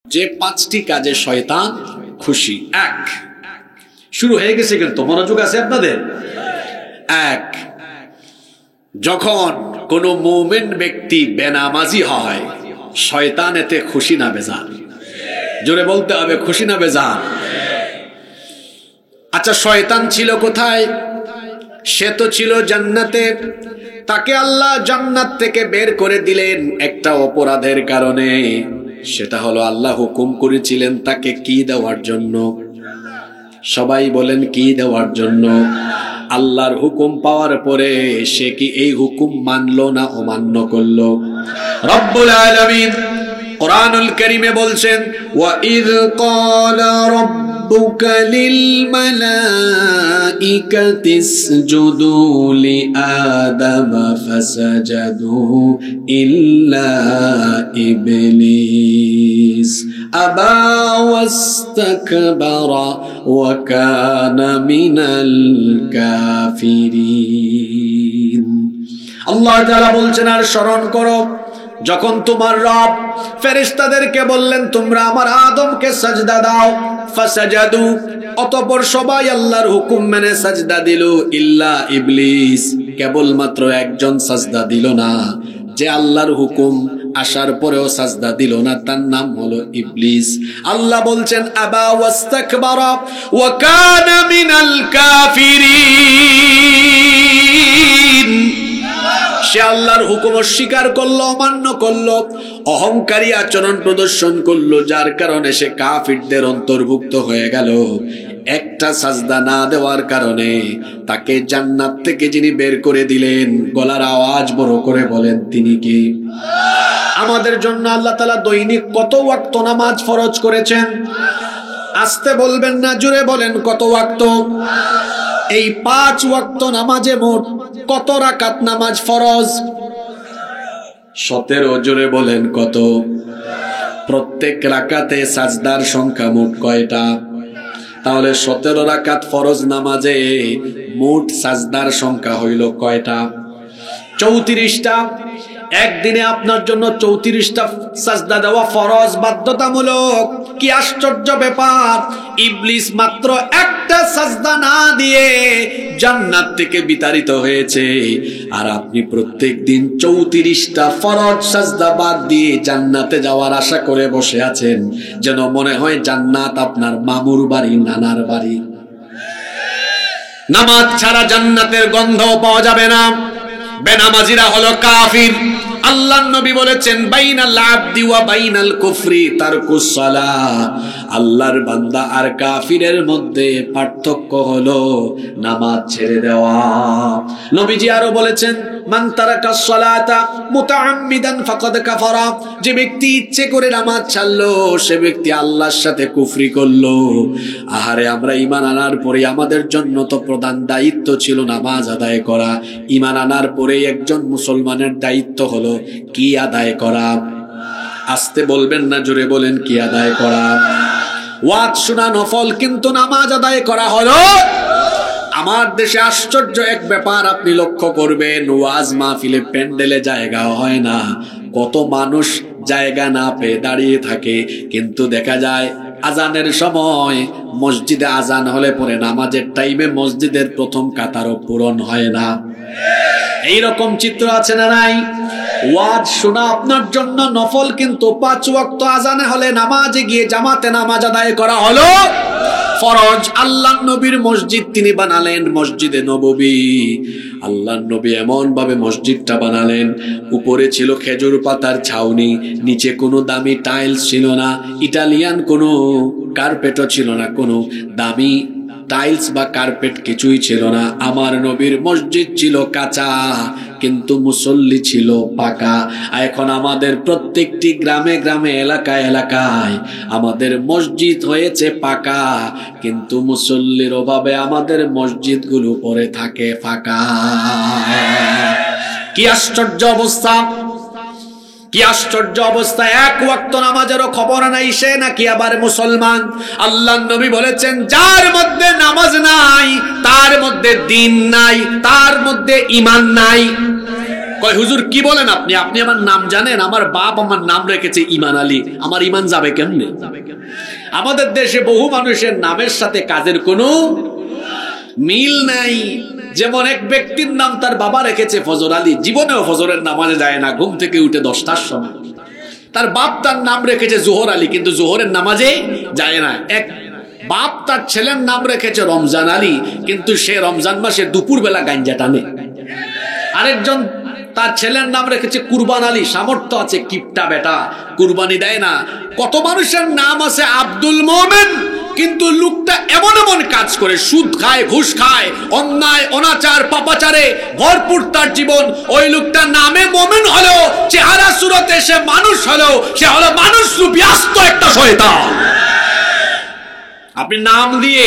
যে পাঁচটি কাজে শয়তান খুশি। এক, শুরু হয়ে গেছে কিন্তু মনোযোগ আছে আপনাদের। এক, যখন কোন মুমিন ব্যক্তি বেনামাজি হয় শয়তান এতে খুশি না বেজার? জোরে বলতে হবে, খুশি না বেজার? আচ্ছা, শয়তান ছিল কোথায়? সে তো ছিল জান্নাতে। তাকে আল্লাহ জান্নাত থেকে বের করে দিলেন একটা অপরাধের কারণে। সেটা হলো আল্লাহ হুকুম করেছিলেন তাকে কি দেওয়ার জন্য? সবাই বলেন, কি দেওয়ার জন্য? আল্লাহর হুকুম পাওয়ার পরে সে কি এই হুকুম মানলো না অমান্য করলো? রব্বুল আলামিন কুরআনুল কারীমে বলছেন, ওয়া ইয ক্বালা রাব্বুকা লিল মালাইকাতি ইসজুদু লি আদামা ফাসাজাদু ইল্লা ইবলিস আবা ওয়াস্তাকবারা ওয়া কানা মিনাল কাফিরিন। আল্লাহ তাআলা বলছেন, আর স্মরণ করো যখন তোমার রব ফেরেশতাদেরকে বললেন তোমরা আমার আদমকে সাজদা দাও, ফাসাজাদু, অতঃপর সবাই আল্লাহর হুকুম মেনে সাজদা দিল, ইল্লা ইবলিস, কেবলমাত্র একজন সাজদা দিল না, যে আল্লাহর হুকুম আসার পরেও সাজদা দিল না, তার নাম হলো ইবলিস। আল্লাহ বলছেন, আবা ওয়াস্তাকবারা ওয়া কানা মিনাল কাফিরিন, সে আল্লাহর হুকুম অস্বীকার করলো, অমান্য করলো, অহংকারী আচরণ প্রদর্শন করলো, যার কারণে সে কাফিরদের অন্তর্ভুক্ত হয়ে গেল। একটা সাজদা না দেওয়ার কারণে তাকে জান্নাত থেকে যিনি বের করে দিলেন, গলার আওয়াজ বড় করে বলেন তিনি কি? আমাদের জন্য আল্লাহ তাআলা দৈনিক কত ওয়াক্ত নামাজ ফরজ করেছেন? আস্তে বলবেন না, জোরে বলেন, কত ওয়াক্ত? এই 5 ওয়াক্ত নামাজে মোট কত রাকাত নামাজ ফরজ? 17। জোরে বলেন কত? প্রত্যেক রাকাতে সাজদার সংখ্যা মোট কয়টা? তাহলে 17 রাকাত ফরজ নামাজে মোট সাজদার সংখ্যা হইল কয়টা? 34টা। একদিনে আপনার জন্য 34টা সাজদা দেওয়া ফরজ, বাধ্যতামূলক। কি আশ্চর্য ব্যাপার! ইবলিস মাত্র একটা সাজদা না দিয়ে জান্নাত থেকে বিতাড়িত হয়েছে, আর আপনি প্রত্যেক দিন 34টা ফরজ সাজদা বাদ দিয়ে জান্নাতে যাওয়ার আশা করে বসে আছেন, যেন মনে হয় জান্নাত আপনার মামুর বাড়ি, নানার বাড়ি। নামাজ ছাড়া জান্নাতের গন্ধ পাওয়া যাবে না। বেনামাজিরা হলো কাফির। আল্লাহর নবী বলেছেন, বাইনাল আবদি ওয়া বাইনাল কুফরি তারকুস সালাহ, আল্লাহর বান্দা আর কাফিরের মধ্যে পার্থক্য হলো নামাজ ছেড়ে দেওয়া। নবীজি আরো বলেছেন, মান তারাকাস সালাতা মুতাআম্মিদান ফাকাদ কাফারা, যে ব্যক্তি ইচ্ছে করে নামাজ ছাড়লো সে ব্যক্তি আল্লাহর সাথে কুফরি করলো। আহারে, আমরা ঈমান আনার পরে আমাদের জন্য তো প্রধান দায়িত্ব ছিল নামাজ আদায় করা। ঈমান আনার পরে একজন মুসলমানের দায়িত্ব হলো কি আদায় করা? আস্তে বলবেন না, জোরে বলেন, কি আদায় করা? ওয়াজ শোনা নফল, কিন্তু নামাজ আদায় করা হলো। আমার দেশে আশ্চর্য এক ব্যাপার আপনি লক্ষ্য করবেন, ওয়াজ মাহফিলে প্যান্ডেলে জায়গা হয় না, কত মানুষ জায়গা না পেয়ে দাঁড়িয়ে থাকে, কিন্তু দেখা যায় আজানের সময় মসজিদে আজান হলে পরে নামাজের টাইমে মসজিদের প্রথম কাতারও পূরণ হয় না। এইরকম চিত্র আছে না নাই? ওয়াজ শোনা আপনার জন্য নফল, কিন্তু 5 ওয়াক্ত আজানে হলে নামাজে গিয়ে জামাতে নামাজ আদায় করা হলো ফরজ। আল্লাহর নবীর মসজিদ তিনি বানালেন, মসজিদে নববী। আল্লাহর নবী এমন ভাবে মসজিদটা বানালেন, উপরে ছিল খেজুর পাতার ছাউনি, নিচে কোনো দামি টাইলস ছিল না, ইটালিয়ান কোনো কার্পেটও ছিল না, কোনো দামি টাইলস বা কার্পেট কিছুই ছিল না। আমার নবীর মসজিদ ছিল কাঁচা, কিন্তু মুসল্লি ছিল পাকা। এখন আমাদের প্রত্যেকটি গ্রামে গ্রামে, এলাকায় এলাকায় আমাদের মসজিদ হয়েছে পাকা, কিন্তু মুসল্লির অভাবে আমাদের মসজিদগুলো পড়ে থাকে ফাঁকা। কি আশ্চর্য অবস্থা! কি আশ্চর্য অবস্থা! 1 ওয়াক্ত নামাজেরও খবর নাই সে নাকি আবার মুসলমান। আল্লাহর নবী বলেছেন, যার মধ্যে নামাজ নাই তার মধ্যে দ্বীন নাই, তার মধ্যে ঈমান নাই। কয় হুজুর কি বলেন আপনি? আপনি আমার নাম জানেন? আমার বাপ আমার নাম রেখেছে ইমান আলী, আমার ইমান যাবে কেমনে? আমাদের দেশে বহু মানুষের নামের সাথে কাজের কোনো মিল নাই। যেমন এক ব্যক্তির নাম তার বাবা রেখেছে ফজর আলী, জীবনেও ফজরের নামাজে যায় না, ঘুম থেকে উঠে 10টার সময়। তার বাপ তার নাম রেখেছে জোহর আলী, কিন্তু জোহরের নামাজে যায় না। এক বাপ তার ছেলের নাম রেখেছে রমজান আলী, কিন্তু সে রমজান মাসে দুপুর বেলা গাঞ্জা টানে। আরেকজন তার ছেলের নাম রেখেছে কুরবান আলী, সামর্থ্য আছে, কিপটা বেটা, কুরবানি দেয় না। কত মানুষের নাম আছে আব্দুল মোমেন, কিন্তু লোকটা এমন এমন কাজ করে, সুদ খায়, ঘুষ খায়, অন্যায় অনাচার পাপাচারে ভরপুর তার জীবন। ওই লোকটার নামে মোমেন হলো, চেহারা সুরতে সে মানুষ হলো, সে হলো মানুষ রূপী আস্ত একটা শয়তান। আপনি নাম দিয়ে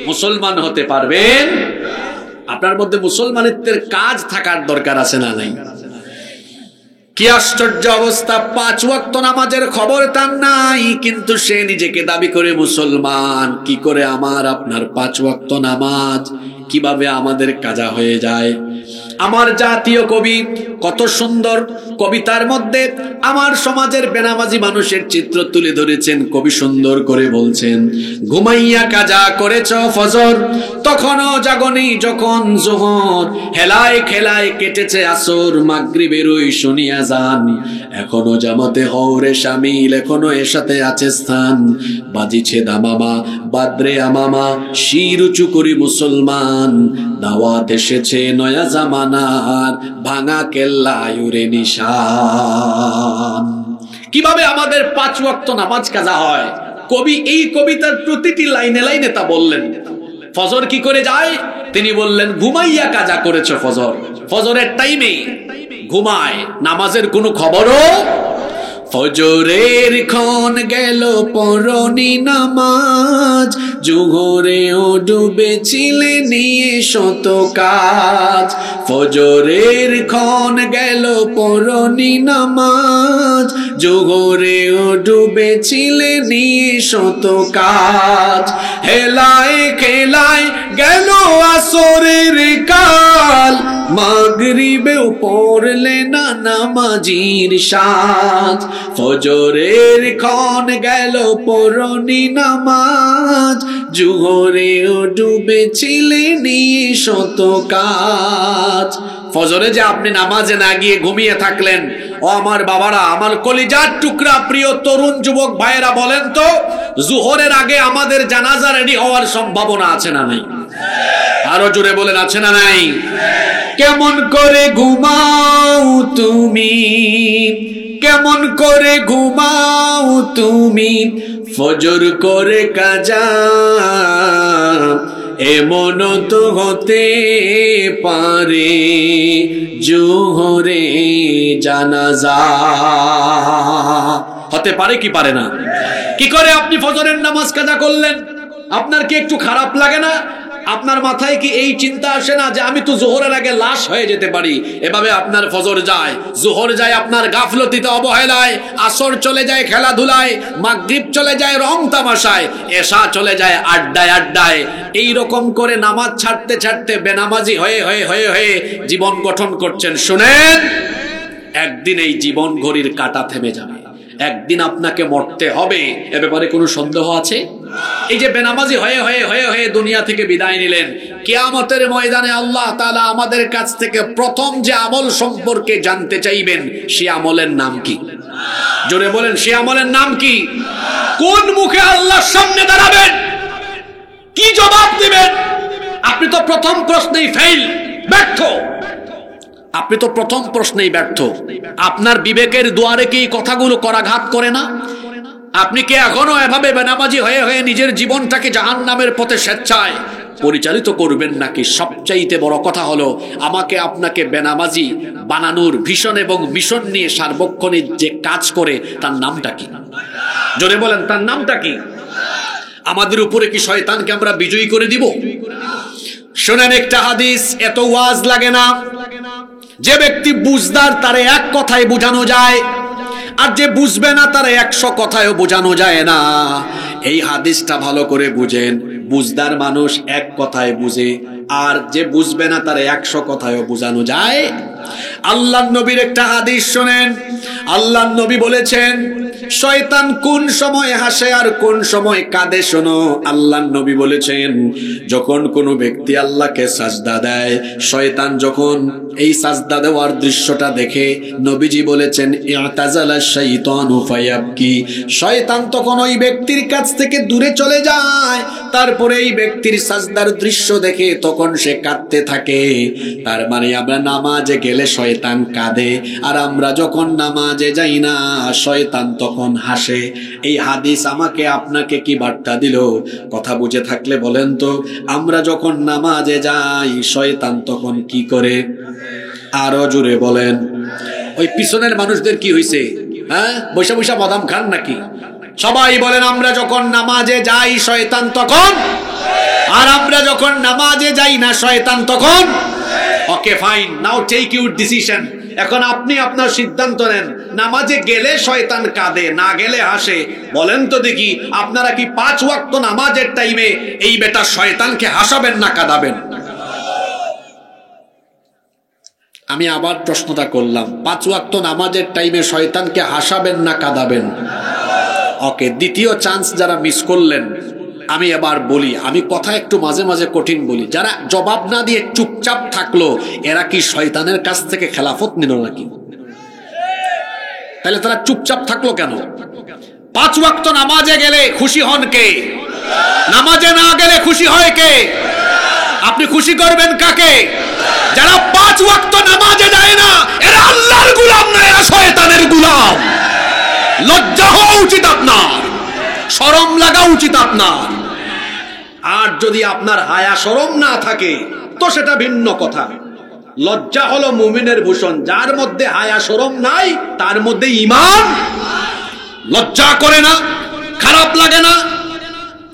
মুসলমান হতে পারবেন? আপনার মধ্যে মুসলমানিত্বের কাজ থাকার দরকার আছে না নাই? কি আশ্চর্য অবস্থা! 5 ওয়াক্ত নামাজের খবর তার নাই, কিন্তু সে নিজেকে দাবি করে মুসলমান। কি করে আমার আপনার 5 ওয়াক্ত নামাজ কিভাবে আমাদের কাজা হয়ে যায়? আমার জাতীয় কবি কত সুন্দর কবিতার মধ্যে আমার সমাজের বেনামাজি মানুষের চিত্র তুলে ধরেছেন। কবি সুন্দর করে বলছেন, ঘুমাইয়া কাজা করেছ ফজর, তখনও জাগনি যখন জোহর, হেলায় খেলায় কেটেছে আসর, মাগরিবের ওই শুনিয়া যান, এখনো জামাতে হওরে শামিল, এখনো এর সাথে আছে স্থান, বাজিছে দামামা বাদ্রে আমামা, শির উঁচু করি মুসলমান, দাওয়াত এসেছে নয়া জামানার, ভাঙা কেল্লায় উরে নিশান। কিভাবে আমাদের 5 ওয়াক্ত নামাজ কাজা হয়? কবি এই কবিতার প্রতিটি লাইনে লাইনে তা বললেন। ফজর কি করে যায়? তিনি বললেন, ঘুমাইয়া কাজা করেছ ফজর। ফজরের টাইমে ঘুমায়, নামাজের কোনো খবরও। ফজরের ক্ষণ গেল পরনি নামাজ, জোহরেও ডুবেছিলে নিয়ে শত কাজ। ফজরের ক্ষণ গেল পরনি নামাজ, জোহরেও ডুবেছিলে নিয়ে শত কাজ। হেলায় খেলায় গেল আসরের কাল, মাগরিবেও পড়লে না নামাজির সাজ। ফজরের ক্ষণ গেল পরনি নামাজ, জোহরেও ডুবেছিলে নিয়ে শত কাজ। ফজরে যে আপনি নামাজে না গিয়ে ঘুমিয়ে থাকলেন, ও আমার বাবারা, আমার কলিজার টুকরা প্রিয় তরুণ যুবক ভাইয়েরা, বলেন তো, জোহরের আগে আমাদের জানাজা রেডি হওয়ার সম্ভাবনা আছে না নাই? আরো জোরে বলেন, আছে না নাই? কেমন করে ঘুমাও তুমি, কেমন করে ঘুমাও তুমি, ফজর করে কাজা, এমন তো হতে পারে জোহরে জানাজা। হতে পারে কি পারে না? কি করে আপনি ফজরের নামাজ কাজা করলেন? আপনার কি একটু খারাপ লাগে না? আপনার মাথায় কি এই চিন্তা আসে না যে আমি তো জোহরের আগে লাশ হয়ে যেতে পারি? এভাবে আপনার ফজর যায়, জোহর যায় আপনার গাফলতিতে অবহেলায়, আসর চলে যায় খেলাধুলায়, মাগরিব চলে যায় রং তামাশায়, এশা চলে যায় আড্ডায় আড্ডায়। এই রকম করে নামাজ ছাড়তে ছাড়তে বেনামাজি হয়ে হয়ে হয়ে হয়ে জীবন গঠন করছেন। শুনেন, একদিন এই জীবন ঘড়ির কাঁটা থেমে যাবে, একদিন আপনাকে মরতে হবে। এ ব্যাপারে কোনো সন্দেহ আছে? এই যে বেনামাজি হয়ে হয়ে হয়ে হয়ে দুনিয়া থেকে বিদায় নিলেন, কিয়ামতের ময়দানে আল্লাহ তাআলা আমাদের কাছ থেকে প্রথম যে আমল সম্পর্কে জানতে চাইবেন, সে আমলের নাম কি? জোরে বলেন, সে আমলের নাম কি? কোন মুখে আল্লাহর সামনে দাঁড়াবেন? কি জবাব দিবেন? আপনি তো প্রথম প্রশ্নেই ফেল, ব্যর্থ। আপনি তো প্রথম প্রশ্নেই ব্যর্থ। আপনার বিবেকের দুয়ারে কি কথাগুলো করাঘাত করে না? আপনি কি এখনো এভাবে বেনামাজি হয়ে হয়ে নিজের জীবনটাকে জাহান্নামের পথে স্বেচ্ছায় পরিচালিত করবেন নাকি? সবচাইতে বড় কথা হলো, আমাকে আপনাকে বেনামাজি বানানোর ভিশন এবং মিশন নিয়ে সার্বক্ষণিক যে কাজ করে, তার নামটা কি? জোরে বলেন, তার নামটা কি? আমাদের উপরে কি শয়তানকে আমরা বিজয়ী করে দিব? শোনেন একটা হাদিস, এত ওয়াজ লাগে না। যে ব্যক্তি বুঝদার তারে এক কথায় বোঝানো যায়, আর যে বুঝবে না তারে 100 কথায়ও বোঝানো যায় না। এই হাদিসটা ভালো করে বুঝেন। বুঝদার মানুষ এক কথায় বুঝে, আর যে বুঝবে না তারে 100 কথায়ও বোঝানো যায় আল্লাহর নবীর একটা হাদিস শুনেন। আল্লাহর নবী বলেছেন শয়তান কোন সময় হাসে আর কোন সময় কাঁদে শোনো। আল্লাহর নবী বলেছেন যখন কোনো ব্যক্তি আল্লাহকে সাজদা দেয়, শয়তান যখন এই সাজদা দেওয়ার দৃশ্যটা দেখে, নবীজি বলেছেন ইআতাজালা শাইতানু ফায়াবকি, শয়তান তখন ওই ব্যক্তির কাছ থেকে দূরে চলে যায়। তারপরে এই ব্যক্তির সাজদার দৃশ্য দেখে তখন সে কাঁদতে থাকে। তার মানে আমরা নামাজে গেলে শয়তান কাঁদে, আর আমরা যখন নামাজে যাই না শয়তান তখন হাসে। এই হাদিস আমাকে আপনাকে কি বার্তা দিল? কথা বুঝে থাকলে বলেন তো, আমরা যখন নামাজে যাই শয়তান তখন কি করে? আরো জোরে বলেন। ওই পিছনের মানুষদের কি হয়েছে? হ্যাঁ, বৈশা বৈশা বাদাম খান নাকি? সবাই বলেন আমরা যখন নামাজে যাই শয়তান তখন, আর আমরা যখন নামাজে যাই না শয়তান তখন। Okay fine, now take your decision. এখন আপনি আপনার সিদ্ধান্ত নেন, নামাজে গেলে শয়তান কাঁদে, না গেলে হাসে। বলেন তো দেখি, আপনারা কি 5 ওয়াক্ত নামাজের টাইমে এই বেটা শয়তানকে হাসাবেন না কাঁদাবেন? আমি আবার প্রশ্নটা করলাম, 5 ওয়াক্ত নামাজের টাইমে শয়তানকে হাসাবেন না কাঁদাবেন? ওকে, দ্বিতীয় চান্স যারা মিস করলেন, আমি এবার বলি, আমি কথা একটু মাঝে মাঝে কঠিন বলি। যারা জবাব না দিয়ে চুপচাপ থাকলো, এরা কি শয়তানের কাছ থেকে খেলাফত নিল নাকি? তাহলে তারা চুপচাপ থাকলো কেন? 5 ওয়াক্ত নামাজে গেলে খুশি হন কে? নামাজে না গেলে খুশি হয় কে? আপনি খুশি করবেন কাকে? যারা 5 ওয়াক্ত নামাজে যায় না এরা আল্লাহর গোলাম না, এরা শয়তানের গোলাম। লজ্জা হওয়া উচিত আপনার, শরম লাগা উচিত আপনার। আর যদি আপনার হায়া শরম না থাকে তো সেটা ভিন্ন কথা। লজ্জা হলো মুমিনের ভূষণ। যার মধ্যে হায়া শরম নাই তার মধ্যে ঈমান। লজ্জা করে না, খারাপ লাগে না?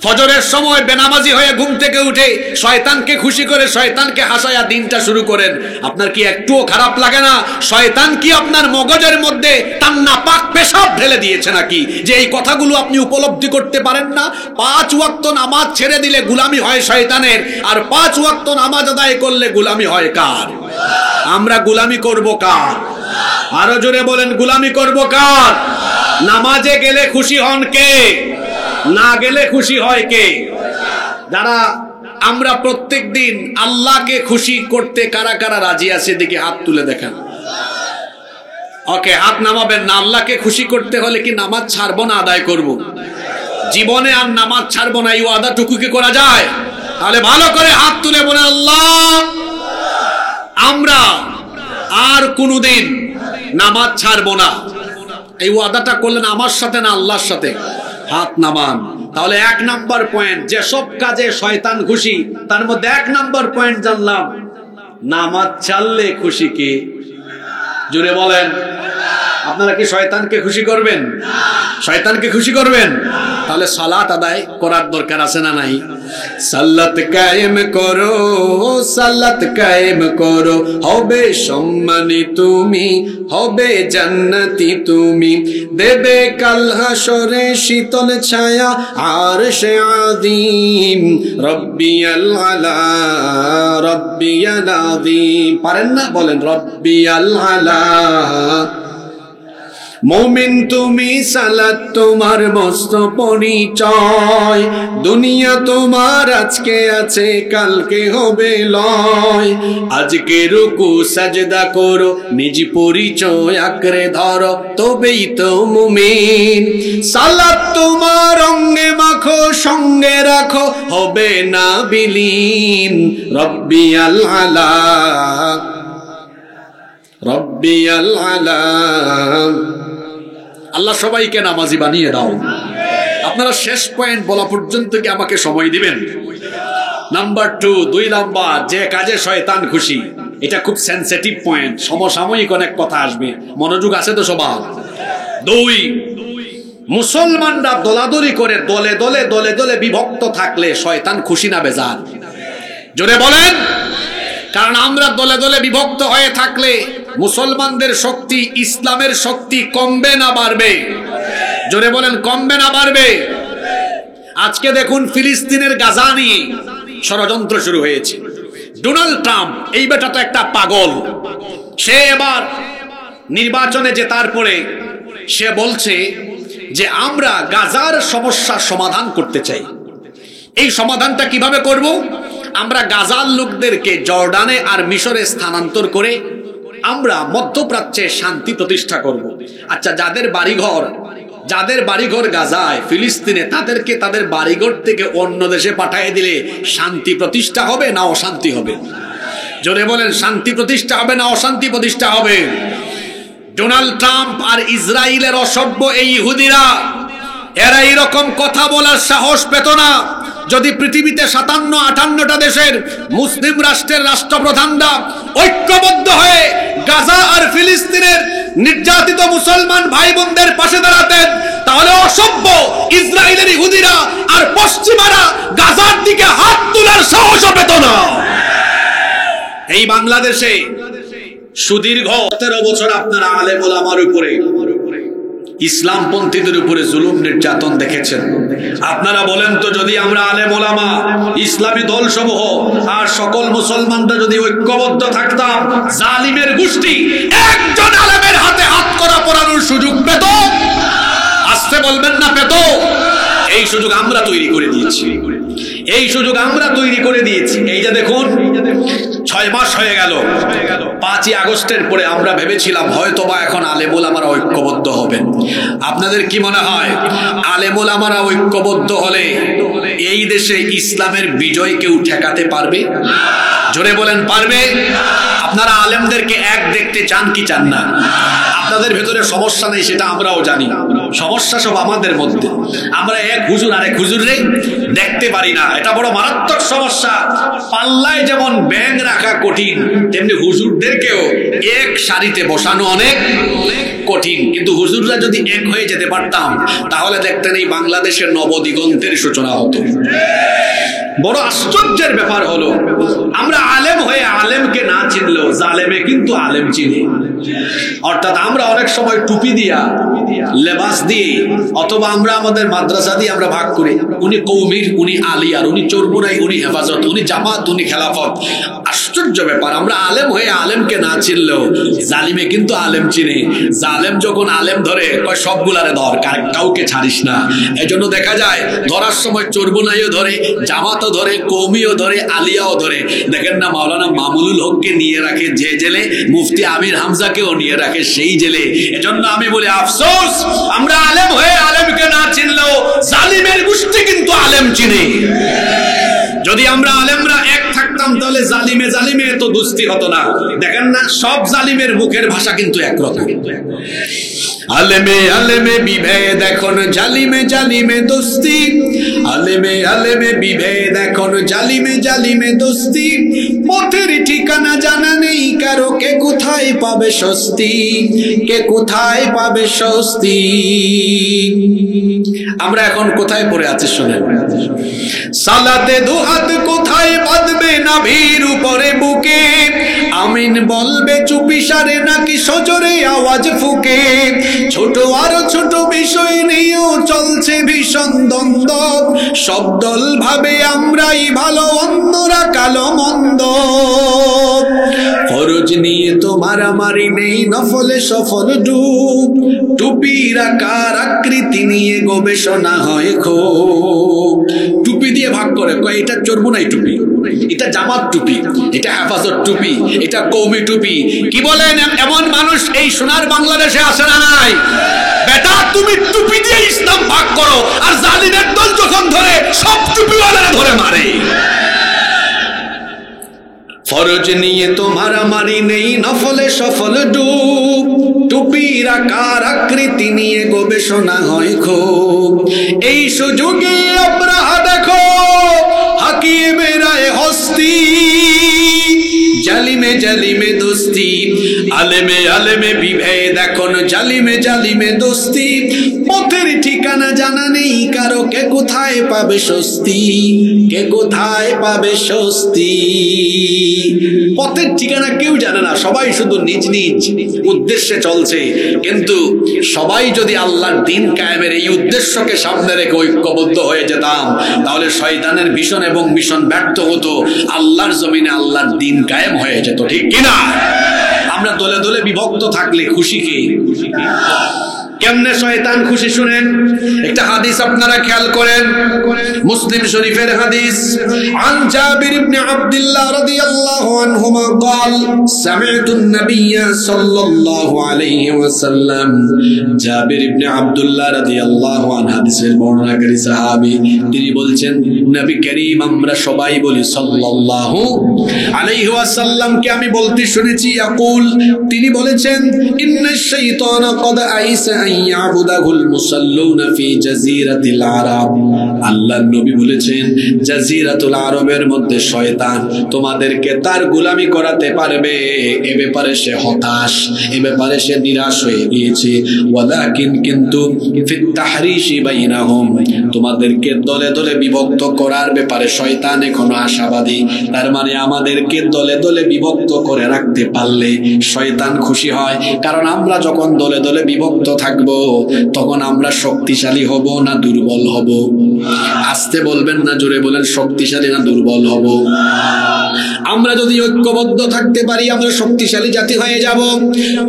ফজরের সময় বেনামাজি হয়ে ঘুম থেকে উঠে শয়তানকে খুশি করে শয়তানকে হাসায়া দিনটা শুরু করেন, আপনার কি একটুও খারাপ লাগে না? শয়তান কি আপনার মগজের মধ্যে তার নাপাক পেশাব ঢেলে দিয়েছে নাকি, যে এই কথাগুলো আপনি উপলব্ধি করতে পারেন না? 5 ওয়াক্ত নামাজ ছেড়ে দিলে গোলামি হয় শয়তানের, আর 5 ওয়াক্ত নামাজ আদায় করলে গোলামি হয় কার? আমরা গোলামি করব কার? আরো জোরে বলেন, গোলামি করব কার? নামাজে গেলে খুশি হন কে? না গেলে খুশি হয় কে? যারা আমরা প্রত্যেক দিন আল্লাহকে খুশি করতে কারা কারা রাজি আছে দিকে হাত তুলে দেখেন। ওকে, হাত নামাবেন না। আল্লাহকে খুশি করতে হলে কি নামাজ ছাড়বো না আদায় করব? জীবনে আর নামাজ ছাড়বো না, এই ওয়াদাটুকু কি করা যায়? তাহলে ভালো করে হাত তুলে বলে, আল্লাহ আমরা আর কোনোদিন নামাজ ছাড়বো না। এই ওয়াদাটা করলেন আমার সাথে না আল্লাহর সাথে? হাত নামান। তাহলে 1 নাম্বার পয়েন্ট, যেসব কাজে শয়তান খুশি তার মধ্যে 1 নাম্বার পয়েন্ট জানলাম, নামাজ ছাড়লে খুশি কে? জোরে বলেন। আপনারা কি শয়তানকে খুশি করবেন? শয়তানকে খুশি করবেন? তাহলে সালাত আদায় করার দরকার আছে না নাই? সালাত কায়েম করো, সালাত কায়েম করো, হবে সম্মানী তুমি, হবে জান্নাতি তুমি, দেবে কাল হাসরে শীতল ছায়া আরশে আযীম, রব্বিয়াল আলা রব্বিয়াল আযীম। পারেন না? বলেন রব্বিয়াল আলা। মুমিন তুমি, সালাত তোমার মস্ত পরিচয়, দুনিয়া তোমার আজকে আছে কালকে হবে লয়, আজকে রুকু সাজদা করো, নিজ পরিচয় আঁকড়ে ধরো, তবেই তো মুমিন। সালাত তোমার অঙ্গে মাখো, সঙ্গে রাখো, হবে না বিলীন, রব্বিয়াল আলা রব্বিয়াল আলা। আল্লাহ সবাইকে নামাজি বানিয়ে দাও। আপনারা শেষ পয়েন্ট বলা পর্যন্ত কি আমাকে সময় দিবেন? নাম্বার 2, 2 নাম্বার, যে কাজে শয়তান খুশি। এটা খুব সেনসিটিভ পয়েন্ট, সমসাময়িক অনেক কথা আসবে, মনোযোগ আছে তো সবার? 2, মুসলমানরা দলাদলি করে দলে দলে দলে দলে বিভক্ত থাকলে শয়তান খুশি না বেজার? জোরে বলেন। কারণ আমরা দলে দলে বিভক্ত হয়ে থাকলে মুসলমানদের শক্তি, ইসলামের শক্তি কমবে না বাড়বে? জোরে বলেন, কমবে না বাড়বে? আজকে দেখুন ফিলিস্তিনের গাজা নিয়ে ষড়যন্ত্র শুরু হয়েছে। ডোনাল্ড ট্রাম্প, এই বেটা তো একটা পাগল। সে এবার নির্বাচনে জেতার পরে সে বলছে যে আমরা গাজার সমস্যার সমাধান করতে চাই। এই সমাধানটা কিভাবে করব? আমরা গাজার লোকদেরকে জর্ডানে আর মিশরে স্থানান্তর করে আমরা মধ্যপ্রাচ্যে শান্তি প্রতিষ্ঠা করব। আচ্ছা, যাদের বাড়িঘর গাজায়, ফিলিস্তিনে, তাদেরকে তাদের বাড়িঘর থেকে অন্য দেশে পাঠিয়ে দিলে শান্তি প্রতিষ্ঠা হবে না অশান্তি হবে? জোরে বলেন, শান্তি প্রতিষ্ঠা হবে না অশান্তি প্রতিষ্ঠা হবে? ডোনাল্ড ট্রাম্প আর ইসরায়েলের অসভ্য এই ইহুদিরা, এরা এইরকম কথা বলার সাহস পেত না যদি পৃথিবীতে 57-58টা দেশের মুসলিম রাষ্ট্রের রাষ্ট্রপ্রধানরা ঐক্যবদ্ধ হয়ে গাজা আর ফিলিস্তিনের নির্যাতিত মুসলমান ভাই বোনদের পাশে দাঁড়াতেন, তাহলে অসভ্য ইসরায়েলের ইহুদিরা আর পশ্চিমারা গাজার দিকে হাত তোলার সাহসও পেত না। এই বাংলাদেশে সুদীর্ঘ 13 বছর আপনারা আলেম ওলামার উপরে, ইসলামপন্থীদের উপরে জুলুম নির্যাতন দেখেছেন। আপনারা বলেন তো, যদি আমরা আলেম ওলামা, ইসলামী দল সমূহ আর সকল মুসলমানরা যদি ঐক্যবদ্ধ থাকতাম, জালিমের গোষ্ঠী একজন আলেমের হাতে হাত করা পরানোর সুযোগ পেত? আসতে বলবেন না পেত? এই সুযোগ আমরা তৈরি করে দিয়েছি, এই সুযোগ আমরা তৈরি করে দিয়েছি। এই যে দেখুন, 6 মাস হয়ে গেল, 5ই আগস্টের পরে আমরা ভেবেছিলাম হয়তোবা এখন আলেম ওলামারা ঐক্যবদ্ধ হবেন। আপনাদের কি মনে হয় আলেম ওলামারা ঐক্যবদ্ধ হলে এই দেশে ইসলামের বিজয় কেউ ঠেকাতে পারবে? জোরে বলেন, পারবে? আপনারা আলেমদেরকে এক দেখতে চান কি চান না? আপনাদের ভেতরে সমস্যা নেই সেটা আমরাও জানি, সমস্যা সব আমাদের মধ্যে। আমরা এক হুজুর আরেক হুজুরে দেখতে পারি না, এটা বড় মারাত্মক সমস্যা। পাল্লায় যেমন ব্যাঙ রাখা কঠিন, তেমনি হুজুরদেরকেও এক সারিতে বসানো অনেক কঠিন। কিন্তু হুজুররা যদি এক হয়ে যেতে পারতাম, তাহলে দেখতেন এই বাংলাদেশের নবদিগন্তের সূচনা হতো। বড় আশ্চর্যের ব্যাপার হলো, আমরা আলেম হয়ে আলেমকে না চিনলেও জালেমে কিন্তু আলেম চিনি। অর্থাৎ আমরা অনেক সময় টুপি দিয়া, লেবাস দিয়ে, অথবা আমরা আমাদের মাদ্রাসা দিয়ে আমরা ভাগ করি, উনি কৌমির, উনি আলিয়ার, উনি চরমুনাই, উনি হেফাজত, উনি জামাত, উনি খেলাফত। আশ্চর্য ব্যাপার, আমরা আলেম হয়ে আলেমকে না চিনলেও জালিমে কিন্তু আলেম চিনে। জালেম যখন আলেম ধরে কয় সবগুলারে ধর, কাউকে ছাড়িস না। এজন্য দেখা যায় ধরার সময় চরমুনাইও ধরে, জামাতও ধরে, কৌমিও ধরে, আলিয়াও ধরে। দেখেন না, মাওলানা মামুনুল হককে নিয়ে রাখে যে জেলে, মুফতি আমির হামজাকেও নিয়ে রাখে সেই জেলে। এজন্য আমি বলি আফসোস, আমরা আলেম হয়ে আলেমকে না চিনলেও জালিমের গোষ্ঠী কিন্তু আলেম চিনে। যদি আমরা আলেমরা এক থাকতাম, তাহলে জালিমে জালিমে এত দুস্তি হতো না। দেখেন না, সব জালিমের মুখের ভাষা কিন্তু একরকম। আলেমে আলেমে বিভেদ এখন, জালিমে জালিমে দোস্তি। আলেমে আলেমে বিভেদ এখন, জালিমে জালিমে দোস্তি। পথের ঠিকানা জানা নেই কারো, কে কোথায় পাবে স্বস্তি, কে কোথায় পাবে স্বস্তি। আমরা এখন কোথায় পড়ে আছি শুনেন। সালাতে দুহাত কোথায় বাঁধবে, নাভির উপরে বুকে। আমিন বলবে চুপিসারে নাকি সজোরে আওয়াজ ফুকে। ছোট আরো ছোট বিষয় নিয়েও চলছে ভীষণ দ্বন্দ্ব। সব দল ভাবে আমরাই ভালো, অন্যরা কালো মন্দ। ফরজ নিয়ে তো মারামারি নেই, নফলে সফল ডুব। টুপির আকার আকৃতি নিয়ে গবেষণা হয় খুব। টুপি দিয়ে ভাগ করে, কয় এটা চরমুনাই টুপি, এটা জামাত টুপি, এটা হেফাজত টুপি, এটা কৌমি টুপি। কি বলেন, এমন মানুষ এই সোনার বাংলাদেশে আসে না নাই? বেটা, তুমি টুপি দিয়ে ইসলাম ভাগ করো, আর জালিমের দল যখন ধরে সব টুপিওয়ালারা ধরে মারে। ফরজ নিয়ে তো মারামারি নেই, নফলে সফল ডুব। টুপির আকার আকৃতি নিয়ে গবেষণা হয় খুব। এই সুযোগে আব্রাহা দেখো হাকিয়ে বেড়ায় হস্তি। জালিমে জালিমে দোস্তি, আলেমে আলেমে বিভেদ এখন, জালিমে জালিমে দোস্তি। পথের ঠিকানা ঠিকানা জানা নেই কারো, কে কোথায় পাবে স্বস্তি, কে কোথায় পাবে স্বস্তি। পথের ঠিকানা কেউ জানে না, সবাই শুধু নিজ নিজ উদ্দেশ্যে চলছে। কিন্তু সবাই যদি আল্লাহর দ্বীন কায়েমের এই উদ্দেশ্যকে সামনে রেখে ঐক্যবদ্ধ হয়ে যেতাম, তাহলে শয়তানের ভীষণ এবং মিশন ব্যর্থ হতো, আল্লাহর জমিনে আল্লাহর দ্বীন কায়েম হয়ে যেত, ঠিক কিনা? আমরা দলে দলে বিভক্ত থাকলে খুশি কে? কেমনে শয়তান খুশি শুনেন। একটা হাদিস আপনারা খেয়াল করেন, মুসলিম শরীফের হাদিস। আন জাবির ইবনে আব্দুল্লাহ রাদিয়াল্লাহু আনহুমা قال سمعت النبي صلى الله عليه وسلم। জাবির ইবনে আব্দুল্লাহ রাদিয়াল্লাহু আনহু হাদিসের বর্ণনাকারী সাহাবী, তিনি বলছেন নবী করিম আমরা সবাই বলি সাল্লাল্লাহু আলাইহি ওয়াসাল্লাম কে আমি বলতে শুনেছি, ইয়াকুল তিনি বলেছেন ইন্নাশ শাইতানা ক্বাদ আইসা ইয়াবুদাহুল মুসাল্লুনা ফি জাজিরাতিল আরব। আল্লাহর নবী বলেছেন জাজিরাতুল আরবের মধ্যে শয়তান তোমাদেরকে তার গোলামি করাতে পারবে, এ ব্যাপারে সে হতাশ, এ ব্যাপারে সে নিরাশ হয়ে গিয়েছে। ওয়ালাকিন কিন্তু ফিত তাহরিশি বাইনাহুম তোমাদেরকে দলে দলে বিভক্ত করার ব্যাপারে শয়তান এখনো আশাবাদী। তার মানে আমাদেরকে দলে দলে বিভক্ত করে রাখতে পারলে শয়তান খুশি হয়, কারণ আমরা যখন দলে দলে বিভক্ত থাকবো তখন আমরা শক্তিশালী হব না দুর্বল হব? আস্তে বলবেন না, জোরে বলেন, শক্তিশালী না দুর্বল হব? আমরা যদি ঐক্যবদ্ধ থাকতে পারি আমরা শক্তিশালী জাতি হয়ে যাব।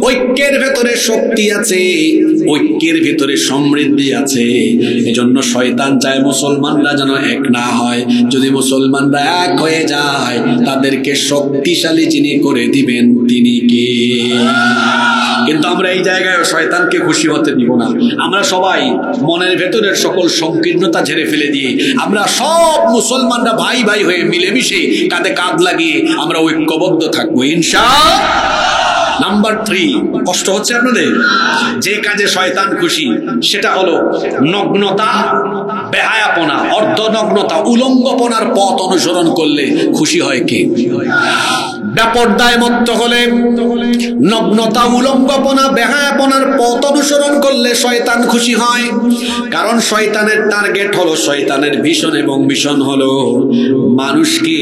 ঐক্যের ভেতরে শক্তি আছে, ঐক্যের ভিতরে সমৃদ্ধি আছে। এজন্য শয়তান চায় মুসলমানরা যেন এক না হয়। যদি মুসলমানরা এক হয়ে যায় তাদেরকে শক্তিশালী যিনি করে দিবেন তিনি কে? কিন্তু আমরা এই জায়গায় শয়তানকে খুশি হতে দিব না। আমরা সবাই মনের ভেতরের সকল সংকীর্ণতা ঝেড়ে ফেলে দিয়ে আমরা সব মুসলমানরা ভাই ভাই হয়ে মিলেমিশে কাঁধে কাঁধ লাগিয়ে আমরা ঐক্যবদ্ধ থাকবো ইনশাআল্লাহ। নাম্বার 3, কষ্ট হচ্ছে আপনাদের? যে কাজে শয়তান খুশি সেটা হলো নগ্নতা, বেহায়াপনা, অর্ধনগ্নতা, উলঙ্গপনার পথ অনুসরণ করলে খুশি হয় কে? বেপরদায় মত্ত হলে, নগ্নতা, উলঙ্গপনা, বেহায়াপনার পথ অনুসরণ করলে শয়তান খুশি হয়। কারণ শয়তানের টার্গেট হলো, শয়তানের ভীষণ এবং মিশন হলো মানুষকে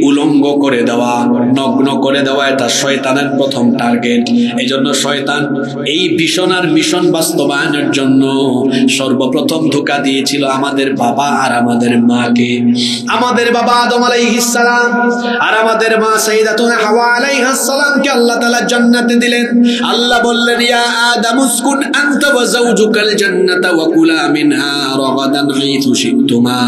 উলঙ্গ করে দেওয়া, নগ্ন করে দেওয়া। এটা শয়তানের প্রথম টার্গেট। এই জন্য শয়তান এই ভীষণ আর মিশন বাস্তবায়নের জন্য সর্বপ্রথম ধোঁকা দিয়েছিল আমাদের বাবা আর আমাদের মাকে। আমাদের বাবা আদম আলাইহিস সালাম আর আমাদের মা সাইয়্যিদাতুনা হাওয়া আলাইহাস সালামকে আল্লাহ তাআলা জান্নাতে দিলেন। আল্লাহ বললেন ইয়া আদম উসকুন আনতা ওয়া যাওজুকাল জান্নাতা ওয়া কুলা মিনহা রাগাদান হাইথু শি'তুমা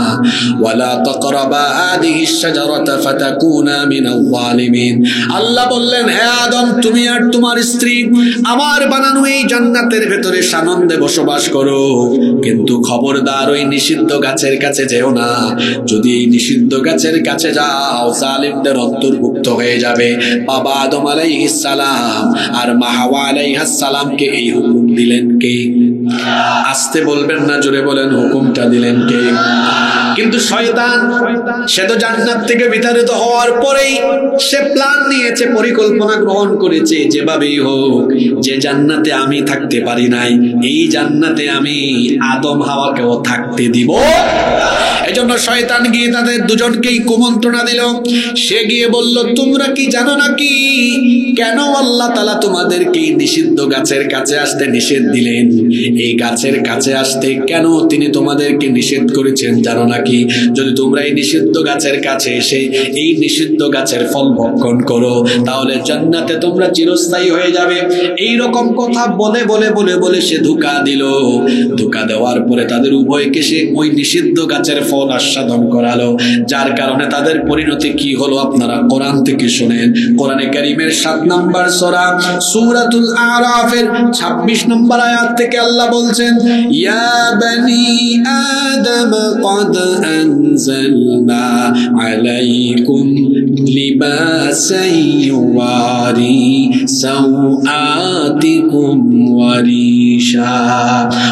ওয়া লা তাকরাবা হাদিহিশ শাজারাতা ফাতাকুনা মিনাল যালিমিন। আল্লাহ বললেন হে আদম তুমি আর তোমার স্ত্রী আমার বানানো এই জান্নাতের ভেতরে সানন্দে বসবাস করো, কিন্তু খবরদার ওই নিষিদ্ধ গাছের কাছে যেও না। যদি এই নিষিদ্ধ গাছের কাছে যাও জালিমদের অন্তর্ভুক্ত হয়ে যাবে। বাবা আদম আলাইহিস সালাম আর মা হাওয়া আলাইহাস সালামকে এই হুকুম দিলেন কে? আস্তে বলবেন না, জোরে বলেন, হুকুমটা দিলেন কে? কিন্তু শয়তান সে তো জান্নাত থেকে বিতাড়িত হওয়ার পরেই সে প্ল্যান নিয়েছে, পরিকল্পনা গ্রহণ করেছে, যেভাবেই হোক যে জান্নাতে আমি থাকতে পারি নাই এই জান্নাতে আমি আদম হাওয়াকেও থাকতে দিব। এজন্য শয়তান গিয়ে তাদের দুজনকেই কুমন্ত্রণা দিল। সে গিয়ে বলল তোমরা কি জানো নাকি কেন আল্লাহ তাআলা তোমাদেরকে নিষিদ্ধ গাছের কাছে আসতে নিষেধ দিলেন? এই গাছের কাছে আসতে কেন তিনি তোমাদেরকে নিষেধ করেছেন জানো নাকি? যদি তোমরা এই নিষিদ্ধ গাছের কাছে এসে এই নিষিদ্ধ গাছের ফল ভক্ষণ করো তাহলে জান্নাতে তোমরা চিরস্থায়ী হয়ে যাবে। এই রকম কথা বলে বলে বলে বলে সে ধোঁকা দিল। ধোঁকা দেওয়ার পরে তাদের উভয়কে সে ওই নিষিদ্ধ গাছের ফল আস্বাদন করালো, যার কারণে তাদের পরিণতি কি হলো আপনারা কোরআন থেকে শুনেন। কোরআনে কারীমের 7 নম্বর সূরা সূরাতুল আরাফের 26 নম্বর আয়াত থেকে আল্লাহ বলছেন ইয়া বনি আদম ক্বাদ আনজালনা আলাইকুম লিবাসান ইউওয়ারি সাওআতিকুম ওয়ারিশা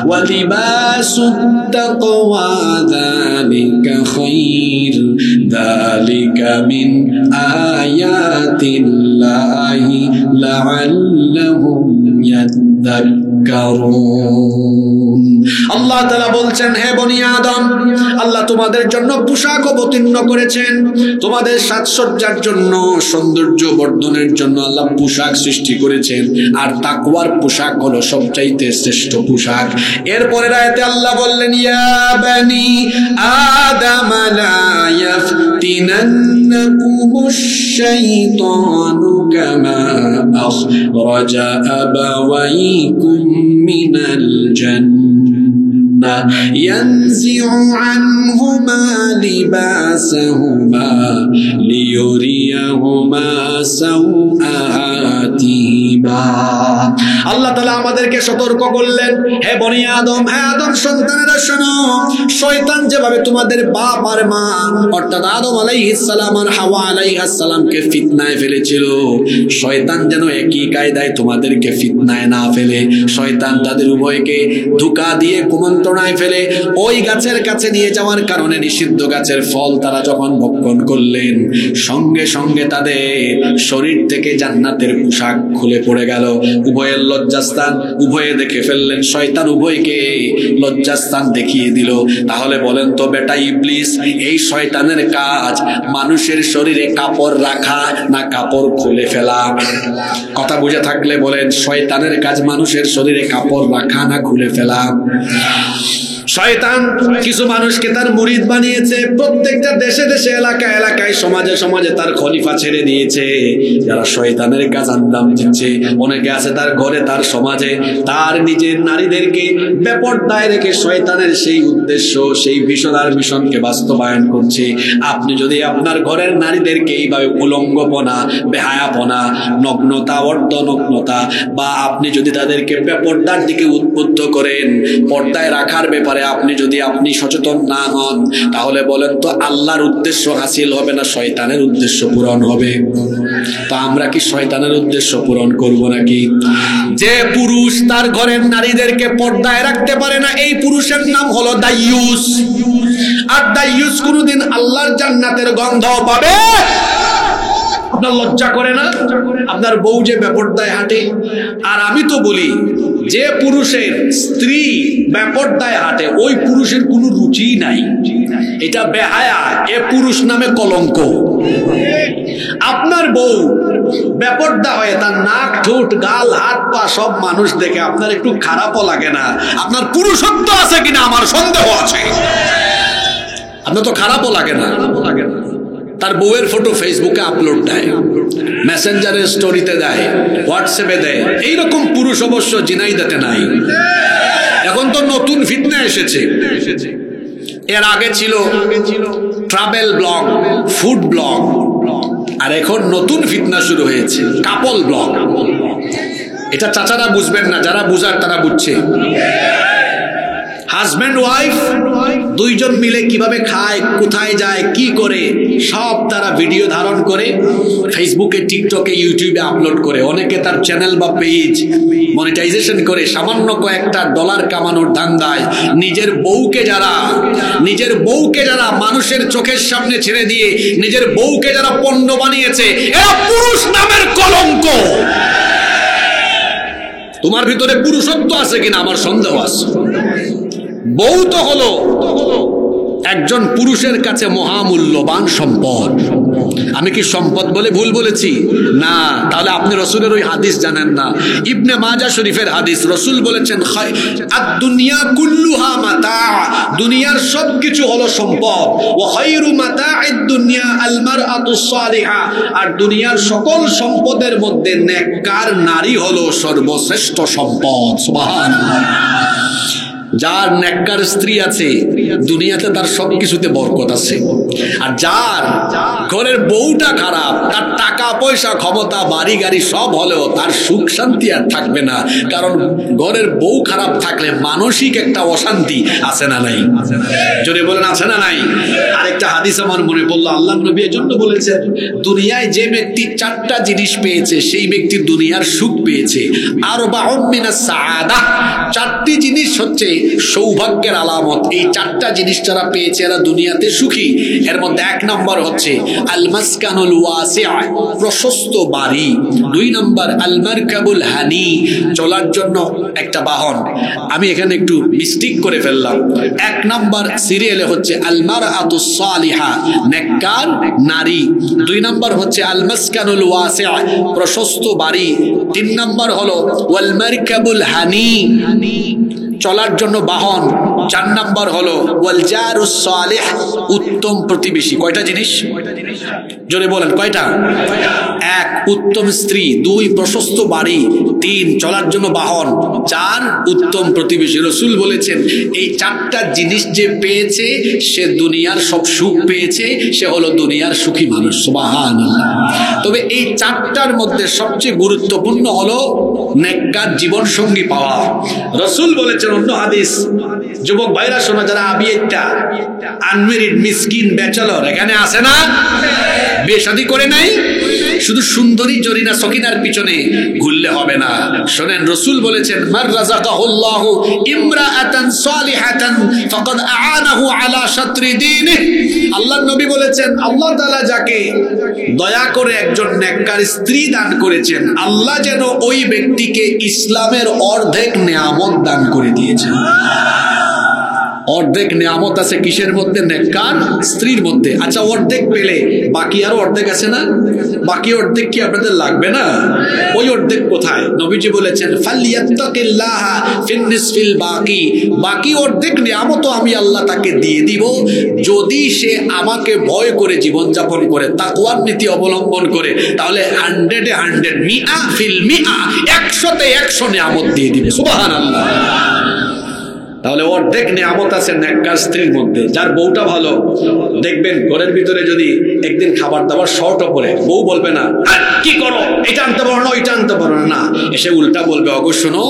ওয়া লিবাসুত তাকওয়া যালিকা খায়র যালিকা মিন আয়াতিল্লাহি লাআল্লাহুম ইয়াযাক্কারুন। আল্লাহ তাআলা বলছেন, হে বনি আদম, আল্লাহ তোমাদের জন্য পোশাক অবতীর্ণ করেছেন, তোমাদের সাজসজ্জার জন্য, সৌন্দর্য বর্ধনের জন্য আল্লাহ পোশাক সৃষ্টি করেছেন, আর তাকওয়ার পোশাক হলো সবচাইতে শ্রেষ্ঠ পোশাক। এরপরের আয়াতে আল্লাহ বললেন, ইয়া বানি আদম লা ইয়াফতিনান্নাকুমুশ শাইতানু কামা আখরাজা আবাওয়াইকুম মিনাল জান্নাহ ইয়ানজিউ আনহুমা লিবাসাহুমা লিয়ুরিয়াহুমা সাওআতিহিমা। আল্লাহ তাআলা আমাদেরকে সতর্ক করলেন, হে বনি আদম, হে আদম সন্তানেরা শোনো, শয়তান যেভাবে তোমাদের বাপ আর মা অর্থাৎ আদম আলাইহিস সালাম আর হাওয়া আলাইহিস সালামকে ফিতনায় ফেলেছিল, শয়তান যেন একই কায়দায় তোমাদেরকে ফিতনায় না ফেলে। শয়তান তাদের উভয়কে ধোঁকা দিয়ে কুমন্ত্রণায় ফেলে ওই গাছের কাছে নিয়ে যাওয়ার কারণে নিষিদ্ধ গাছের ফল তারা যখন ভক্ষণ করলেন, সঙ্গে সঙ্গে তাদের শরীর থেকে জান্নাতের পোশাক খুলে পড়ে গেল। উভয়ের লজ্জাস্থান উভয়ে দেখে ফেললেন, শয়তান উভয়কে লজ্জাস্থান দেখিয়ে দিল। তাহলে বলেন তো বেটা ইবলিস, এই শয়তানের কাজ মানুষের শরীরে কাপড় রাখা না কাপড় খুলে ফেলা? কথা বুঝে থাকলে বলেন, শয়তানের কাজ মানুষের শরীরে কাপড় রাখা না খুলে ফেলা? শয়তান কিছু মানুষকে তার মুরিদ বানিয়েছে, প্রত্যেকটা দেশে দেশে এলাকায় এলাকায় সমাজে সমাজে তার খলিফা ছেড়ে দিয়েছে, যারা শয়তানের কাজ আঞ্জাম দিচ্ছে। অনেকে আছে তার ঘরে তার সমাজে তার নিজের নারীদেরকে বেপরদায় রেখে শয়তানের সেই উদ্দেশ্য সেই ভিশন আর মিশনকে বাস্তবায়ন করছে। আপনি যদি আপনার ঘরের নারীদেরকে এইভাবে উলঙ্গপনা, বেহায়াপনা, নগ্নতা, অর্ধনগ্নতা বা আপনি যদি তাদেরকে বেপরদার দিকে উদ্বুদ্ধ করেন, পর্দায় রাখার ব্যাপারে আপনি সচেতন না হন, তাহলে বলেন তো আল্লাহর উদ্দেশ্য হাসিল হবে না শয়তানের উদ্দেশ্য পূরণ হবে? তো আমরা কি শয়তানের উদ্দেশ্য পূরণ করব নাকি? যে পুরুষ তার ঘরের নারীদেরকে পর্দায় রাখতে পারে না, এই পুরুষের নাম হলো দাইয়ুস। আর দাইয়ুস কোনদিন আল্লাহর জান্নাতের গন্ধ পাবে? আপনার লজ্জা করে না আপনার বউ যে বেপরদায় হাঁটে? আর আমি তো বলি, যে পুরুষের স্ত্রী বেপরদায় হাঁটে ওই পুরুষের কোনো রুচি নাই, এটা বেহায়া, এ পুরুষ নামে কলঙ্ক। আপনার বউ বেপরদা হয়ে তার নাক, ঠোঁট, গাল, হাত, পা সব মানুষ দেখে আপনার একটু খারাপও লাগে না? আপনার পুরুষত্ব আছে কিনা আমার সন্দেহ আছে। আপনার তো খারাপও লাগে না। তার বউয়ের ফটো ফেসবুকে আপলোড দেয়, মেসেঞ্জারের স্টোরিতে দেয়, হোয়াটসঅ্যাপে দেয়। এইরকম পুরুষ অবশ্য জিনাইদাতে নাই। এখন তো নতুন ফিতনা এসেছে। এর আগে ছিল ট্রাভেল ব্লগ, ফুড ব্লগ, আর এখন নতুন ফিতনা শুরু হয়েছে কাপল ব্লগ। এটা চাচারা বুঝবেন না, যারা বুঝার তারা বুঝছে। হাজব্যান্ড ওয়াইফ দুইজন মিলে কিভাবে খায়, কোথায় যায়, কি করে, সব তারা ভিডিও ধারণ করে ফেসবুকে, টিকটকে, ইউটিউবে আপলোড করে। অনেকে তার চ্যানেল বা পেজ মনিটাইজেশন করে সামান্য কয়েকটা ডলার কামানোর ধান্দায় নিজের বউকে যারা মানুষের চোখের সামনে ছেড়ে দিয়ে নিজের বউকে যারা পণ্য বানিয়েছে, এরা পুরুষ নামের কলঙ্ক। তোমার ভিতরে পুরুষত্ব আছে কিনা আমার সন্দেহ আছে। বউ তো হলো একজন পুরুষের কাছে মহামূল্যবান সম্পদ। আমি কি সম্পদ বলে ভুল বলেছি? না। তাহলে আপনি রসুলের ওই হাদিস জানেন না? ইবনে মাজাহ শরীফের হাদিস, রসুল বলেছেন আদ-দুনিয়া কুল্লুহা মাতা, দুনিয়ার সবকিছু হলো সম্পদ। ওয়া খায়রু মাতা'id দুনিয়া আল মারআতুস সালিহা, আর দুনিয়ার সকল সম্পদের মধ্যে নেককার নারী হলো সর্বশ্রেষ্ঠ সম্পদ। সুবহানাল্লাহ। যার নেককার স্ত্রী আছে দুনিয়াতে তার সবকিছুতে বরকত আছে। আর যার ঘরের বউটা খারাপ, তার টাকা পয়সা, ক্ষমতা, বাড়ি গাড়ি সব হলেও তার সুখ শান্তি আর থাকবে না। কারণ ঘরের বউ খারাপ থাকলে মানসিক একটা অশান্তি আছে না নাই? যদি বলেন আছে না নাই? আরেকটা হাদিস আমার মনে পড়লো, আল্লাহর নবী এজন্য বলেছেন, দুনিয়ায় যে ব্যক্তি চারটা জিনিস পেয়েছে সেই ব্যক্তি দুনিয়ার সুখ পেয়েছে। আরবাউন মিনাস সাআদা, চারটি জিনিস হচ্ছে সৌভাগ্যের আলামত। এই চারটা জিনিস যারা পেয়েছে এরা দুনিয়াতে সুখী। এর মধ্যে 1 নম্বর হচ্ছে আল মাসকানুল ওয়াসিআ, প্রশস্ত বাড়ি। 2 নম্বর আল মারকাবুল হানি, চলার জন্য একটা বাহন। আমি এখানে একটু মিস্টেক করে ফেললাম। 1 নম্বর সিরিয়ালে হচ্ছে আল মারআতুস সালিহা, নেককার নারী। 2 নম্বর হচ্ছে আল মাসকানুল ওয়াসিআ, প্রশস্ত বাড়ি। 3 নম্বর হলো ওয়াল মারকাবুল হানি, চলার জন্য বাহন। 4 নম্বর হলো ওয়াল জারুস সালিহ, উত্তম প্রতিবেশী। কয়টা জিনিস? জোরে বলেন কয়টা? 1 উত্তম স্ত্রী, 2 প্রশস্ত বাড়ি, 3 চলার জন্য বাহন, 4 উত্তম প্রতিবেশী। রাসূল বলেছেন এই 4টা জিনিস যে পেয়েছে সে দুনিয়ার সব সুখ পেয়েছে, সে হলো দুনিয়ার সুখী মানুষ। সুবহানাল্লাহ। তবে এই 4টার মধ্যে সবচেয়ে গুরুত্বপূর্ণ হলো নেককার জীবন সঙ্গী পাওয়া। রাসূল বলেছেন অন্য হাদিস, যুবক ভাইরা শোনা, যারা আবিয়েটা আনমেরিড মিসকিন ব্যাচেলর এখানে আছে না, বিয়ে শাদী করে নাই, শুধু সুন্দরী জরিনা সকিনার পিছনে ঘুরলে হবে না। শোনেন, রাসূল বলেছেন মার রাযাকাহুল্লাহু ইমরাআতান সালিহাতান ফাকাদ আ'আনাহু আলা শাতরি দীনিহি। আল্লাহর নবী বলেছেন আল্লাহ তাআলা যাকে দয়া করে একজন নেককার স্ত্রী দান করেছেন, আল্লাহ যেন ওই ব্যক্তিকে ইসলামের অর্ধেক নেয়ামত দান করে দিয়েছেন। অর্ধেক নিয়ামত আছে কিসের মধ্যে? নেককার স্ত্রীর মধ্যে। আচ্ছা, অর্ধেক পেলে বাকি আরো অর্ধেক আছে না? বাকি অর্ধেক কি আপনাদের লাগবে না? ওই অর্ধেক কোথায়? নবীজি বলেছেন ফালিয়াত্তাকিল্লাহা ফিন্নিসফিল বাকি, বাকি অর্ধেক নিয়ামত আমি আল্লাহ তাকে দিয়ে দিব যদি সে আমাকে ভয় করে জীবনযাপন করে, তাকওয়ার নীতি অবলম্বন করে। তাহলে 100-এ 100, মিআ ফিল মিআ, 100-তে 100 নিয়ামত দিয়ে দিবে। সুবহানাল্লাহ। তাহলে অর্ধেক নিয়ামত আছে নেককার স্ত্রীর মধ্যে। যার বউটা ভালো, দেখবেন ঘরের ভিতরে যদি একদিন খাবার দাবার শর্ট পড়ে, বউ বলবে না কি করো, এটা আনতে পারো না, ওইটা আনতে পারো না, এসে উল্টা বলবে অগো শোনো,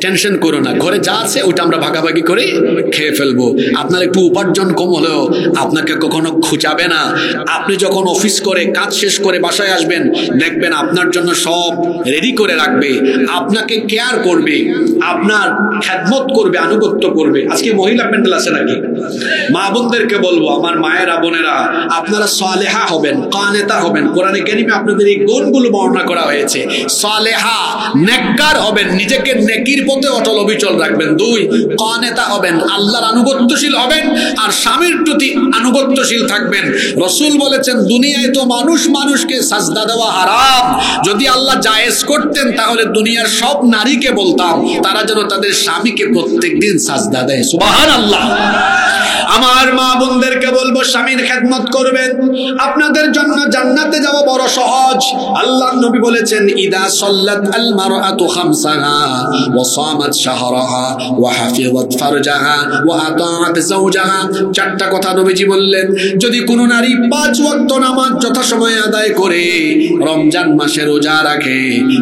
টেনশন করো না, ঘরে যা আছে ওইটা আমরা ভাগাভাগি করে খেয়ে ফেলবো। আপনার একটু উপার্জন কম হলেও আপনাকে কখনো খুঁচাবে না। আপনি যখন অফিস করে কাজ শেষ করে বাসায় আসবেন, দেখবেন আপনার জন্য সব রেডি করে রাখবে, আপনাকে কেয়ার করবে, আপনার খেদমত করবে, আনুগত্য করবে। আজকে মহিলা প্যান্ডেল আছে নাকি? মা বোনদেরকে বলবো, আমার মায়েরা বোনেরা, আপনারা সালেহা হবেন, কানেতা হবেন। কোরআনে কারিমে আপনাদের এই গুণগুলো বর্ণনা করা হয়েছে। সালেহা, নেককার হবেন, নিজেকে নেকির পথে অটল অবিচল রাখবেন। 2 কানেতা হবেন, আল্লাহর আনুগত্যশীল হবেন আর স্বামীর প্রতি আনুগত্যশীল থাকবেন। রাসূল বলেছেন দুনিয়ায় তো মানুষ মানুষকে সাজদা দেওয়া হারাম, যদি আল্লাহ জায়েজ করতেন তাহলে দুনিয়ার সব নারীকে বলতাম তারা যেন তাদের স্বামীকে প্রত্যেকদিন সাজদা দেয়। সুবহানাল্লাহ। আমার মা বোনদেরকে বলবো স্বামীর খেদমত করবেন, আপনাদের জন্য জান্নাতে যাওয়া বড় সহজ। আল্লাহর নবী বলেছেন ইদা সাল্লাত আল মারআতু খামসাহা ওয়া সামাত শাহরাহা ওয়া হাফিজাত ফারজাহা ওয়া আতাআত যাওজাহা। 4টা কথা নবীজি বললেন, যদি কোনো নারী 5 ওয়াক্ত নামাজ যথাসময়ে আদায় করে, রমজান মাসে রোজা রাখে,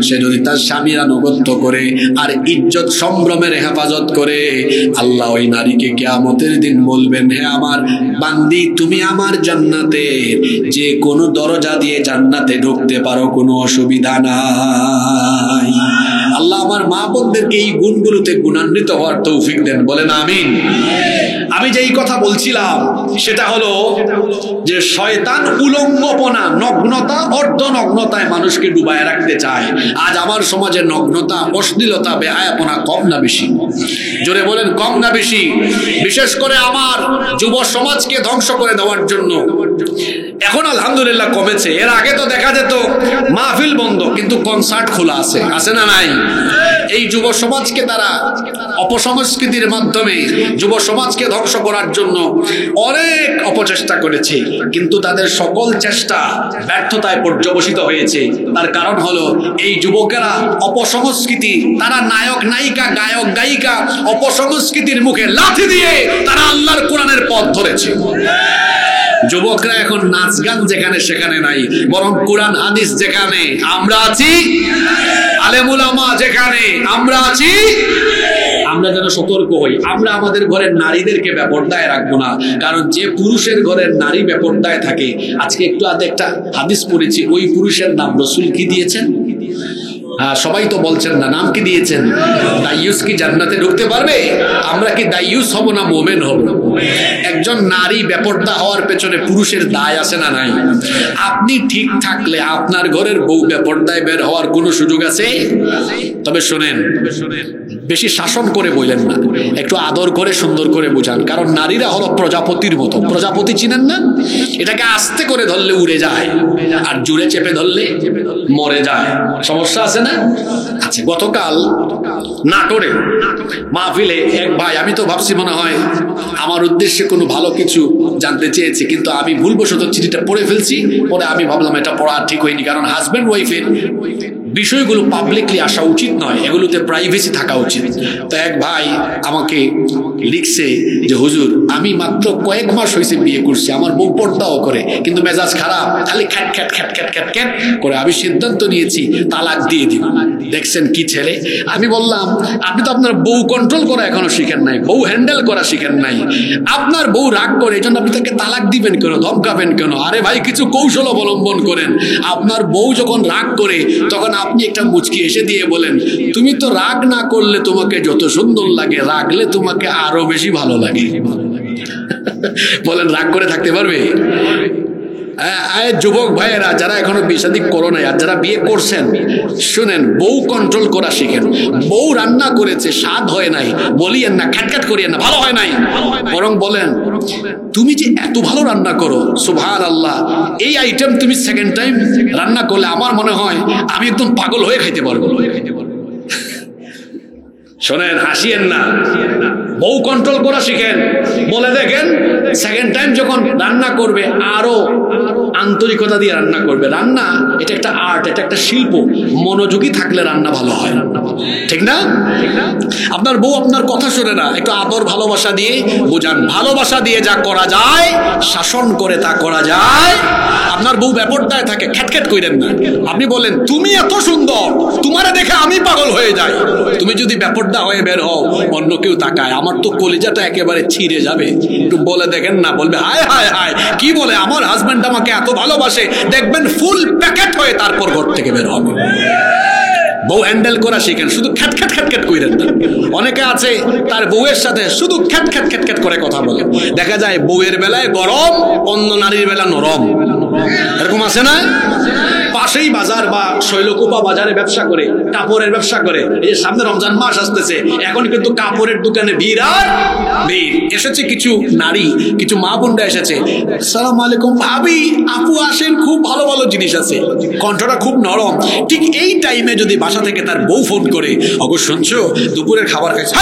সে যদি তার স্বামীর আনুগত্য করে আর ইজ্জত সম্ভ্রমের হেফাজত করে, আল্লাহ ওই নারীকে কিয়ামতের দিন বলবেন, হে আমার বান্দি, তুমি আমার জান্নাতের যে কোনো দরজা দিয়ে জান্নাতে ঢুকতে পারো, কোনো অসুবিধা নাই। আল্লাহ আমার মা বোনদেরকে এই গুণগুলোতে গুণান্বিত হওয়ার তৌফিক দেন, বলেন আমিন। আমি যেই কথা বলছিলাম সেটা হলো যে শয়তান উলঙ্গপনা, নগ্নতা, অর্ধনগ্নতায় মানুষকে ডুবায় রাখতে চায়। আজ আমার সমাজে নগ্নতা, অশ্লীলতা, বেহায়াপনা কম না বেশি? জোরে বলেন, কম না বেশি? বিশেষ করে আমার যুব সমাজকে ধ্বংস করে দেওয়ার জন্য এখন আলহামদুলিল্লাহ কমেছে। এর আগে তো দেখা যেত মাহফিল বন্ধ কিন্তু কনসার্ট খোলা আছে, আছে না নাই? এই যুব সমাজকে তারা অপসংস্কৃতির মাধ্যমে যুব সমাজকে ধ্বংস করার জন্য অনেক অপচেষ্টা করেছে, কিন্তু তাদের সকল চেষ্টা ব্যর্থতায় পর্যবসিত হয়েছে। তার কারণ হলো এই যুবকেরা অপসংস্কৃতি, তারা নায়ক নায়িকা, গায়ক গায়িকা, অপসংস্কৃতির মুখে লাথি দিয়ে তারা আল্লাহর কোরআনের পথ ধরেছে। যুবকরা এখন নাচ গান যেখানে সেখানে নাই, বরং কোরআন হাদিস যেখানে আমরা আছি, আলেম উলামা যেখানে আমরা আছি, আমরা যেন সতর্ক হই। আমরা আমাদের ঘরের নারীদেরকে বেপরদায় রাখবো না, কারণ যে পুরুষের ঘরের নারী বেপরদায় থাকে, আজকে একটু আগে একটা হাদিস পড়েছি, ওই পুরুষের নাম রাসূল কি দিয়েছেন? হ্যাঁ, সবাই তো বলছেন না, নাম কি দিয়েছেন? দাইয়ুস কি জান্নাতে ঢুকতে পারবে? আমরা কি দাইয়ুস হব না মুমিন হব? একজন নারী বেপরদা হওয়ার পেছনে পুরুষের দায় আছে না নাই? আপনি ঠিক থাকলে আপনার ঘরের বউ বেপরদায় বের হওয়ার কোনো সুযোগ আছে? তবে শোনেন, বেশি শাসন করে বললেন না, একটু আদর করে সুন্দর করে বুঝান। কারণ নারীরা হলো প্রজাপতির মতো। প্রজাপতি চিনেন না? এটাকে আস্তে করে ধরলে উড়ে যায়, আর জুড়ে চেপে ধরলে মরে যায়। সমস্যা আছে না? আচ্ছা, গতকাল নাটোরে মাহফিলে এক ভাই, আমি তো ভাবছি মনে হয় আমার উদ্দেশ্যে কোনো ভালো কিছু জানতে চেয়েছে, কিন্তু আমি ভুলবশত চিঠিটা পড়ে ফেলছি। পরে আমি ভাবলাম এটা পড়া ঠিক হয়নি, কারণ হাজব্যান্ড ওয়াইফের বিষয়গুলো পাবলিকলি আসা উচিত নয়, এগুলোতে প্রাইভেসি থাকা উচিত। তো এক ভাই আমাকে লিখছে যে হুজুর, আমি মাত্র কয়েক মাস হয়েছে বিয়ে করছি, আমার বউ পর্দাও করে, কিন্তু মেজাজ খারাপ, খালি খ্যাট খ্যাট খ্যাট খ্যাট খ্যাট খ্যাট করে। আমি সিদ্ধান্ত নিয়েছি তালাক দিয়ে দিব। দেখছেন কি ছেলে? আমি বললাম আপনি তো আপনার বউ কন্ট্রোল করা এখনো শিখেন নাই, বউ হ্যান্ডেল করা শিখেন নাই। আপনার বউ রাগ করে, এই জন্য আপনি তাকে তালাক দিবেন কেন, ধমকাবেন কেন? আরে ভাই, কিছু কৌশল অবলম্বন করেন। আপনার বউ যখন রাগ করে, তখন আপনি একটা মুচকি এসে দিয়ে বলেন, তুমি তো রাগ না করলে তোমাকে যত সুন্দর লাগে, রাগলে তোমাকে আরো বেশি ভালো লাগে। বলেন, রাগ করে থাকতে পারবে? যুবক ভাইয়েরা যারা এখনো বিয়ে শাদী করো নাই, আর যারা বিয়ে করছেন, শুনেন, বউ কন্ট্রোল করা শিখেন। বউ রান্না করেছে, স্বাদ হয় নাই, বলিয়েন না, খ্যাটখ্যাট করিয়েন না, ভালো হয় নাই, বরং বলেন তুমি যে এত ভালো রান্না করো, সুবহানাল্লাহ, এই আইটেম তুমি সেকেন্ড টাইম রান্না করলে আমার মনে হয় আমি একদম পাগল হয়ে খাইতে পারবো। শোনেন, হাসিয়েন না, বউ কন্ট্রোল করা শিখেন। বলে দেখেন, সেকেন্ড টাইম যখন রান্না করবে আরো আন্তরিকতা দিয়ে রান্না করবে। রান্না এটা একটা আর্ট, এটা একটা শিল্প। মনোযোগী থাকলে রান্না ভালো হয়, ঠিক না? আপনার বউ আপনার কথা শোনে না, একটু আদর ভালোবাসা দিয়ে বোঝান। ভালোবাসা দিয়ে যা করা যায়, শাসন করে তা করা যায়। আপনার বউ ব্যাপারটায় থাকে, খ্যাটখ্যাট কইরেন না। আপনি বলেন, তুমি এত সুন্দর, তোমারে দেখে আমি পাগল হয়ে যাই। তুমি যদি ব্যাপারটা হয়ে বের হও, অন্য কেউ তাকায়, আমার তো কলিজাটা একেবারে ছিঁড়ে যাবে। একটু বলে দেখেন না, বলবে হায় হায় হায়, কি বলে, আমার হাজবেন্ড আমাকে এত ভালোবাসে। দেখবেন ফুল প্যাকেট হয়ে তারপর ঘর থেকে বের হবে। বউ হ্যান্ডেল করা শিখেন, শুধু খ্যাট খ্যাট খ্যাট খ্যাট কইরেন না। অনেকে আছে তার বউয়ের সাথে শুধু খ্যাট খ্যাট খ্যাট খ্যাট করে কথা বলে। দেখা যায় বউয়ের বেলায় গরম, অন্য নারীর বেলা নরম। এরকম আছে না? পাশেই বাজার বা শৈলকুপা বাজারে ব্যবসা করে, কাপড়ের ব্যবসা করে। এই যে সামনে রমজান মাস আসতেছে, এখন কিন্তু কাপড়ের দোকানে ভিড় আর ভিড়। এসেছে কিছু নারী, কিছু মা বোনরা এসেছে, আসসালামু আলাইকুম ভাবি, আপু আসেন, খুব ভালো ভালো জিনিস আছে। কণ্ঠটা খুব নরম। ঠিক এই টাইমে যদি বাসা থেকে তার বউ ফোন করে, অগো শুনছো দুপুরের খাবার খাইছে,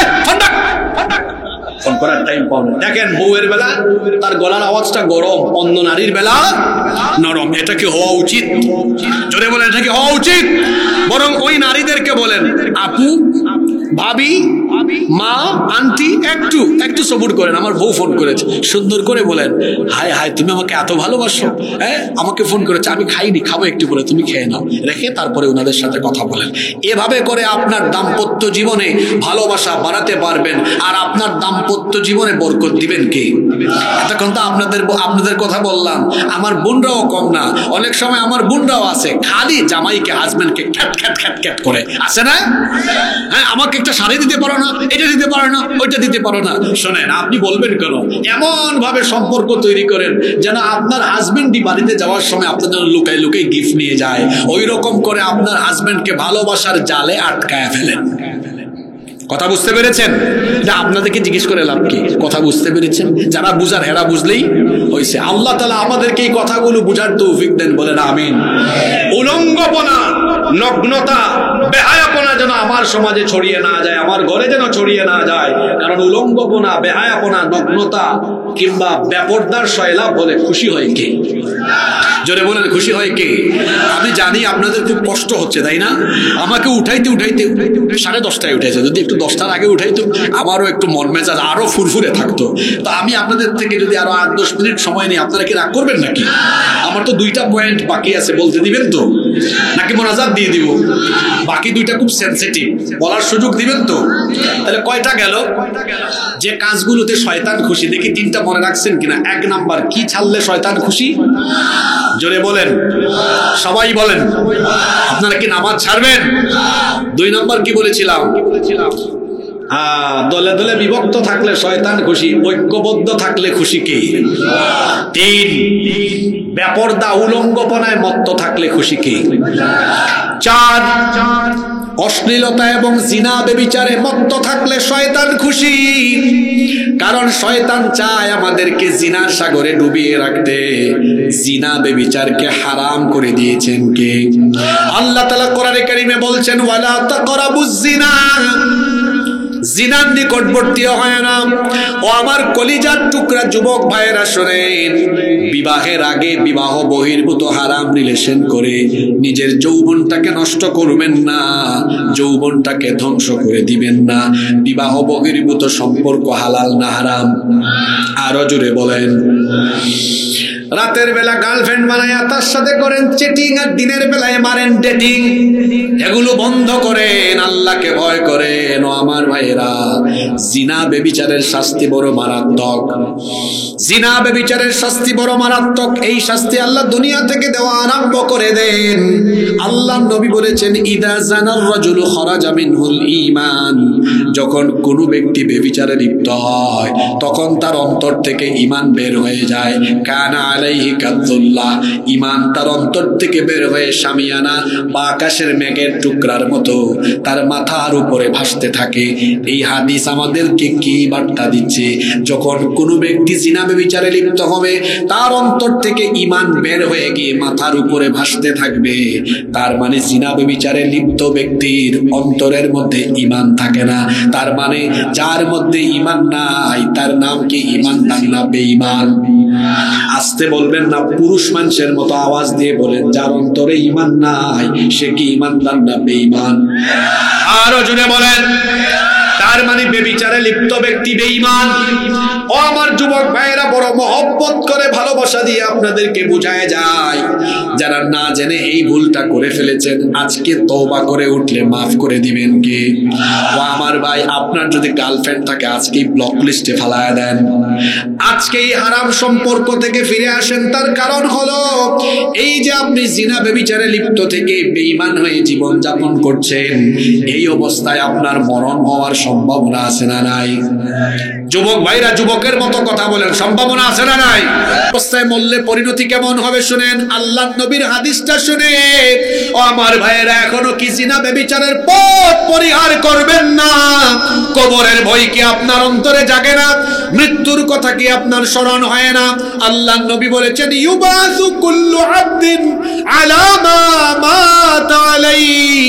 ফোন করার টাইম পাও না। দেখেন, বউয়ের বেলা তার গলার আওয়াজটা গরম, অন্য নারীর বেলা নরম। এটা কি হওয়া উচিত? জোরে বলেন, এটা কি হওয়া উচিত? বরং ওই নারীদেরকে বলেন, আপু, ভাবি, মা, আন্টি, একটু একটু সবুর করেন, আমার বউ ফোন করেছে। সুন্দর করে বলেন, হায় হায়, তুমি আমাকে এত ভালোবাসো, হ্যাঁ, আমাকে ফোন করেছে, আমি খাইনি, খাবো একটু করে, তুমি খেয়ে নাও, রেখে তারপরে ওনাদের সাথে কথা বলেন। এভাবে করে আপনার দাম্পত্য জীবনে ভালোবাসা বাড়াতে পারবেন। আর আপনার দাম্পত্য জীবনে বরকত দিবেন কে? এতক্ষণ তো আপনাদের কথা বললাম, আমার বোনরাও কম না। অনেক সময় আমার বোনরাও আছে, খালি জামাইকে, হাজবেন্ডকে খ্যাট খ্যাট খ্যাট খ্যাট করে, আছে না? হ্যাঁ, আমাকে একটা শাড়ি দিতে পারো না, এটা দিতে পারো না, ওইটা দিতে পারো না। শোনেন, আপনি বলবেন কেন? এমন ভাবে সম্পর্ক তৈরি করেন যেন আপনার হাজবেন্ডই বাড়িতে যাওয়ার সময় আপনার জন্য লুকাই লুকাই গিফট নিয়ে যায়। ওই রকম করে আপনার হাজবেন্ডকে ভালোবাসার জালে আটকায় ফেলেন। কথা বুঝতে পেরেছেন? এটা আপনাদেরকে জিজ্ঞেস করে লাভ কি? কথা বুঝতে পেরেছেন? যারা বুঝার হেরা বুঝলেই হয়েছে। আল্লাহ তাআলা আমাদেরকে এই কথাগুলো বুঝার তৌফিক দেন, বলেন আমিন। উলঙ্গপনা, নগ্নতা, বেহায়াপনা যেন আমার সমাজে ছড়িয়ে না যায়, আমার ঘরে যেন ছড়িয়ে না যায়। কারণ উলঙ্গপনা, বেহায়াপনা, নগ্নতা কিংবা বেপরদার সয়লাভ হলে খুশি হয় কে? জোরে বলেন, খুশি হয় কে? আমি জানি আপনাদের খুব কষ্ট হচ্ছে, তাই না? আমাকে উঠাইতে 10:30 উঠেছে। যদি একটু 10টার আগে উঠাইতো, আমারও একটু মন মেজাজ আরো ফুরফুরে থাকতো। তো আমি আপনাদের থেকে যদি আরো 8-10 মিনিট সময় নিই, আপনারা কি রাগ করবেন নাকি? আমার তো 2টা পয়েন্ট বাকি আছে, বলতে দিবেন তো? নাকি মোনাজাত দিয়ে দিব? বাকি 2টা খুব সেনসিটিভ, বলার সুযোগ দিবেন তো? তাহলে কয়টা গেল? যে কাজগুলোতে শয়তান খুশি, দেখি 3টা হাদিসটা মনে রাখছেন কিনা? 1 নাম্বার, কি ছাড়লে শয়তান খুশি? জোরে বলেন, সবাই বলেন। আপনারা কি নামাজ ছাড়বেন? 2 নাম্বার কি বলেছিলাম? দলে দলে বিভক্ত থাকলে শয়তান খুশি, ঐক্যবদ্ধ থাকলে খুশি কে? 3, বেপরদা উলঙ্গপনায় মত্ত থাকলে খুশি কে? 4, অশ্লীলতা এবং জিনা বেবিচারে মত্ত থাকলে শয়তান খুশি। কারণ শয়তান চায় আমাদেরকে জিনার সাগরে ডুবিয়ে রাখতে। জিনা বেবিচারকে হারাম করে দিয়েছেন কে? আল্লাহ তাআলা কোরআনে কারীমে বলছেন, ওয়ালা তাকরাবুজ জিনা, জিনার নিকটবর্তী হয় না। ও আমার কলিজার টুকরা যুবক ভাইয়েরা শোনেন, বিবাহের আগে বিবাহ বহির্ভূত হারাম রিলেশন করে নিজের যৌবনটাকে নষ্ট করবেন না, যৌবনটাকে ধ্বংস করে দিবেন না। বিবাহ বহির্ভূত সম্পর্ক হালাল না হারাম? আরো জোরে বলেন। রাতের বেলা গার্লফ্রেন্ড বানায়া তার সাথে করেন চেটিং, আর দিনের বেলায় মারেন ডেটিং। এগুলো বন্ধ করেন, আল্লাহকে ভয় করেন। ও আমার ভাইয়েরা, জিনা বেবিচারের শাস্তি বড় মারাত্মক। জিনা বেবিচারের শাস্তি বড় মারাত্মক। এই শাস্তি আল্লাহ দুনিয়া থেকে দেওয়া আরম্ভ করে দেন। আল্লাহ নবী বলেছেন, ইদা জানার রাজুলু খরাজা মিনহুল ঈমান, যখন কোনো ব্যক্তি বেবিচারে লিপ্ত হয় তখন তার অন্তর থেকে ঈমান বের হয়ে যায়। কানা আলাইহি কাযুল্লাহ, ঈমান তার অন্তর থেকে বের হয়ে শামিয়ানা বা আকাশের মেঘের টুকরার মতো তার মাথার উপরে ভাসতে থাকে। এই হাদিস আমাদেরকে কি বার্তা দিচ্ছে? যখন কোনো ব্যক্তি জিনা বেবিচারে লিপ্ত হবে, তার অন্তর থেকে ঈমান বের হয়ে গিয়ে মাথার উপরে ভাসতে থাকবে। তার মানে জিনা বেবিচারে লিপ্ত ব্যক্তির অন্তরের মধ্যে ঈমান থাকে না। তার মানে যার মধ্যে ঈমান নাই তার নাম কি ঈমানদার না বেঈমান? আসতে বলবেন না, পুরুষ মানুষের মতো আওয়াজ দিয়ে বলেন, যার অন্তরে ঈমান নাই সে কি ঈমানদার না বেঈমান? আরো জোরে বলেন। তার মানে বেবিচারে লিপ্ত ব্যক্তি বেঈমান। ও আমার যুবক ভাইয়েরা, বড় মহব্বত করে ভালোবাসা দিয়ে আপনাদেরকে বুঝায় যায়, যারা না জেনে এই ভুলটা করে ফেলেছেন আজকে তওবা করে উঠলে মাফ করে দিবেন কে? ও আমার ভাই, আপনার যদি গার্লফ্রেন্ড থাকে আজকেই ব্লক লিস্টে ফালায়া দেন, আজকেই হারাম সম্পর্ক থেকে ফিরে আসেন। তার কারণ হলো এই যে আপনি জিনা বেবিচারে লিপ্ত থেকে বেঈমান হয়ে জীবন যাপন করছেন, এই অবস্থায় আপনার মরণ হওয়ার সম্ভাবনা আছে না নাই? যুবক ভাইরা যুবকের মতো কথা বলেন, সম্ভাবনা আছে না নাই? অবস্থায় মরলে পরিণতি কেমন হবে শুনেন, আল্লাহর নবীর হাদিসটা শুনেন। ও আমার ভাইয়েরা, এখনো কি জিনা বেবিচারের পথ পরিহার করবেন না? কবরের ভয় কি আপনার অন্তরে জাগে না? মৃত্যুর কথা কি আপনার স্মরণ হয় না? আল্লাহর নবী বলেছেন, ইউবাসু কুল্লু আবদিন আলা মা মাতা আলাইহি,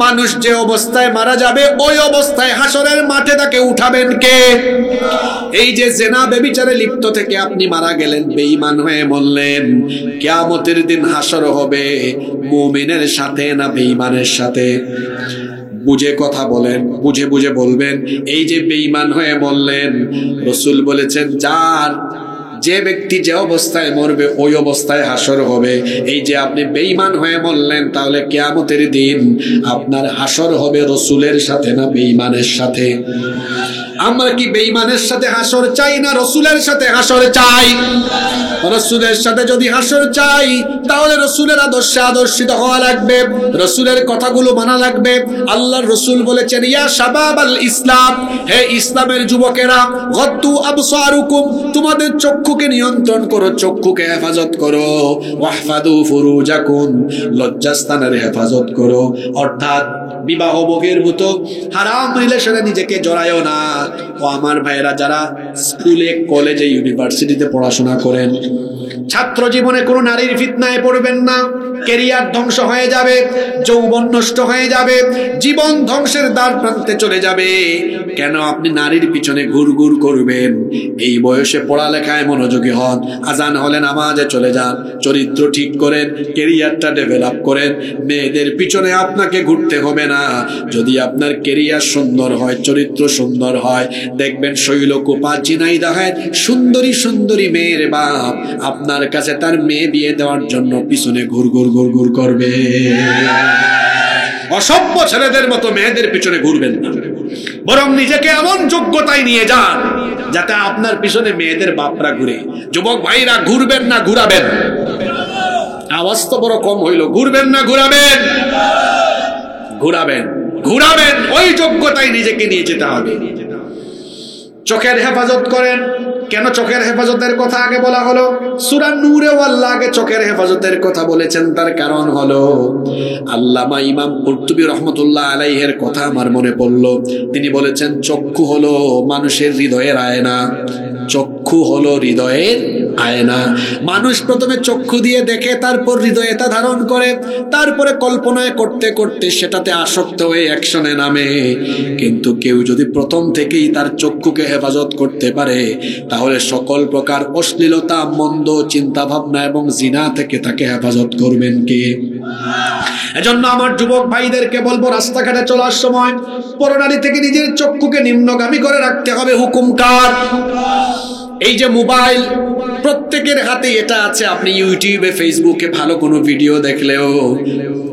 মানুষ যে অবস্থায় মারা যাবে ওই অবস্থায় হাসরের মাঠে তাকে উঠাবেন কে? এই যে জিনা বেবিচারে লিপ্ত থেকে আপনি মারা গেলেন, বেঈমান হয়ে মরলেন, কিয়ামতের দিন হাসর হবে মুমিনের সাথে না বেঈমানের সাথে? বুঝে কথা বলেন, বুঝে বুঝে বলবেন। এই যে বেঈমান হয়ে মরলেন, রাসূল বলেছেন যে ব্যক্তি যে অবস্থায় মরবে ওই অবস্থায় হাসর হবে। এই যে আপনি বেঈমান হয়ে মরলেন, তাহলে কিয়ামতের দিন আপনার হাসর হবে রাসূলের সাথে না বেঈমানের সাথে? আমরা কি বেঈমানের সাথে হাসর চাই না রাসূলের সাথে হাসর চাই? রাসূলের সাথে যদি হাসর চাই তাহলে রাসূলের আদর্শে আদর্শিত হওয়া লাগবে, রাসূলের কথাগুলো মানা লাগবে। আল্লাহর রাসূল বলেছেন, ইয়া শাবাবাল ইসলাম, হে ইসলামের যুবকেরা, গদ্দু আবসারুকুম, তোমাদের চক্ষুকে নিয়ন্ত্রণ করো, চক্ষুকে হেফাজত করো। ওয়াহফাদু ফুরুজাকুম, লজ্জাস্থানের হেফাজত করো। অর্থাৎ বিবাহ বহির্ভূত হারাম রিলেশনে নিজেকে জড়ায়ও না। ও আমার ভাইয়েরা, যারা স্কুলে কলেজে ইউনিভার্সিটিতে পড়াশোনা করেন, ছাত্র জীবনে কোনো নারীর ফিতনায় পড়বেন না। ক্যারিয়ার ধ্বংস হয়ে যাবে, যৌবন নষ্ট হয়ে যাবে, জীবন ধ্বংসের দ্বার প্রান্তে চলে যাবে। কেন আপনি নারীর পিছনে ঘুরঘুর করবেন? এই বয়সে পড়ালেখায় মনোযোগী হন, আজান হলে নামাজে চলে যান, চরিত্র ঠিক করেন, ক্যারিয়ারটা ডেভেলপ করেন। মেয়েদের পিছনে আপনাকে ঘুরতে হবে না। যদি আপনার ক্যারিয়ার সুন্দর হয়, চরিত্র সুন্দর হয়, দেখবেন শৈলকুপা ঝিনাইদহের সুন্দরী সুন্দরী মেয়ের বাপ আপনার কাছে তার মেয়ে বিয়ে দেওয়ার জন্য পিছনে ঘুরঘুর করবে। অসভ্য ছেলেদের মতো মেয়েদের পিছনে ঘুরবেন না। বরং নিজেকে এমন যোগ্যতায় নিয়ে যান যাতে আপনার পিছনে মেয়েদের বাপরা ঘুরে। যুবক ভাইরা, ঘুরবেন না ঘুরাবেন? আওয়াজ তো বড় কম হইল। ঘুরবেন না ঘুরাবেন? ঘুরাবেন, ঘুরাবেন। ওই যোগ্যতায় নিজেকে নিয়ে যেতে হবে। চোখের হেফাজত করেন। কেন চোখের হেফাজতের কথা আগে বলা হলো? সূরা নূরে আল্লাহ আগে চোখের হেফাজতের কথা বলেছেন। তার কারণ হলো আল্লামা ইমাম কুরতুবী রাহমাতুল্লাহ আলাইহির কথা আমার মনে পড়লো। তিনি বলেছেন, চক্ষু হলো মানুষের হৃদয়ের আয়না। চক্ষু হলো হৃদয়ের আয়না। মানুষ প্রথমে চক্ষু দিয়ে দেখে, তারপর হৃদয়ে তা ধারণ করে, তারপরে কল্পনায় করতে করতে সেটাতে আসক্ত হয়ে অ্যাকশনে নামে। কিন্তু কেউ যদি প্রথম থেকেই তার চক্ষুকে হেফাজত করতে পারে, তাহলে সকল প্রকার অশ্লীলতা, মন্দ চিন্তা ভাবনা এবং জিনা থেকে তাকে হেফাজত করবেন কে? এজন্য আমার যুবক ভাইদেরকে বলবো, রাস্তাঘাটে চলার সময় পরনারী থেকে নিজের চক্ষুকে নিম্নগামী করে রাখতে হবে। হুকুম কার? এই যে মোবাইল প্রত্যেকের হাতে এটা আছে। আপনি ইউটিউবে, ফেসবুকে ভালো কোনো ভিডিও দেখলেও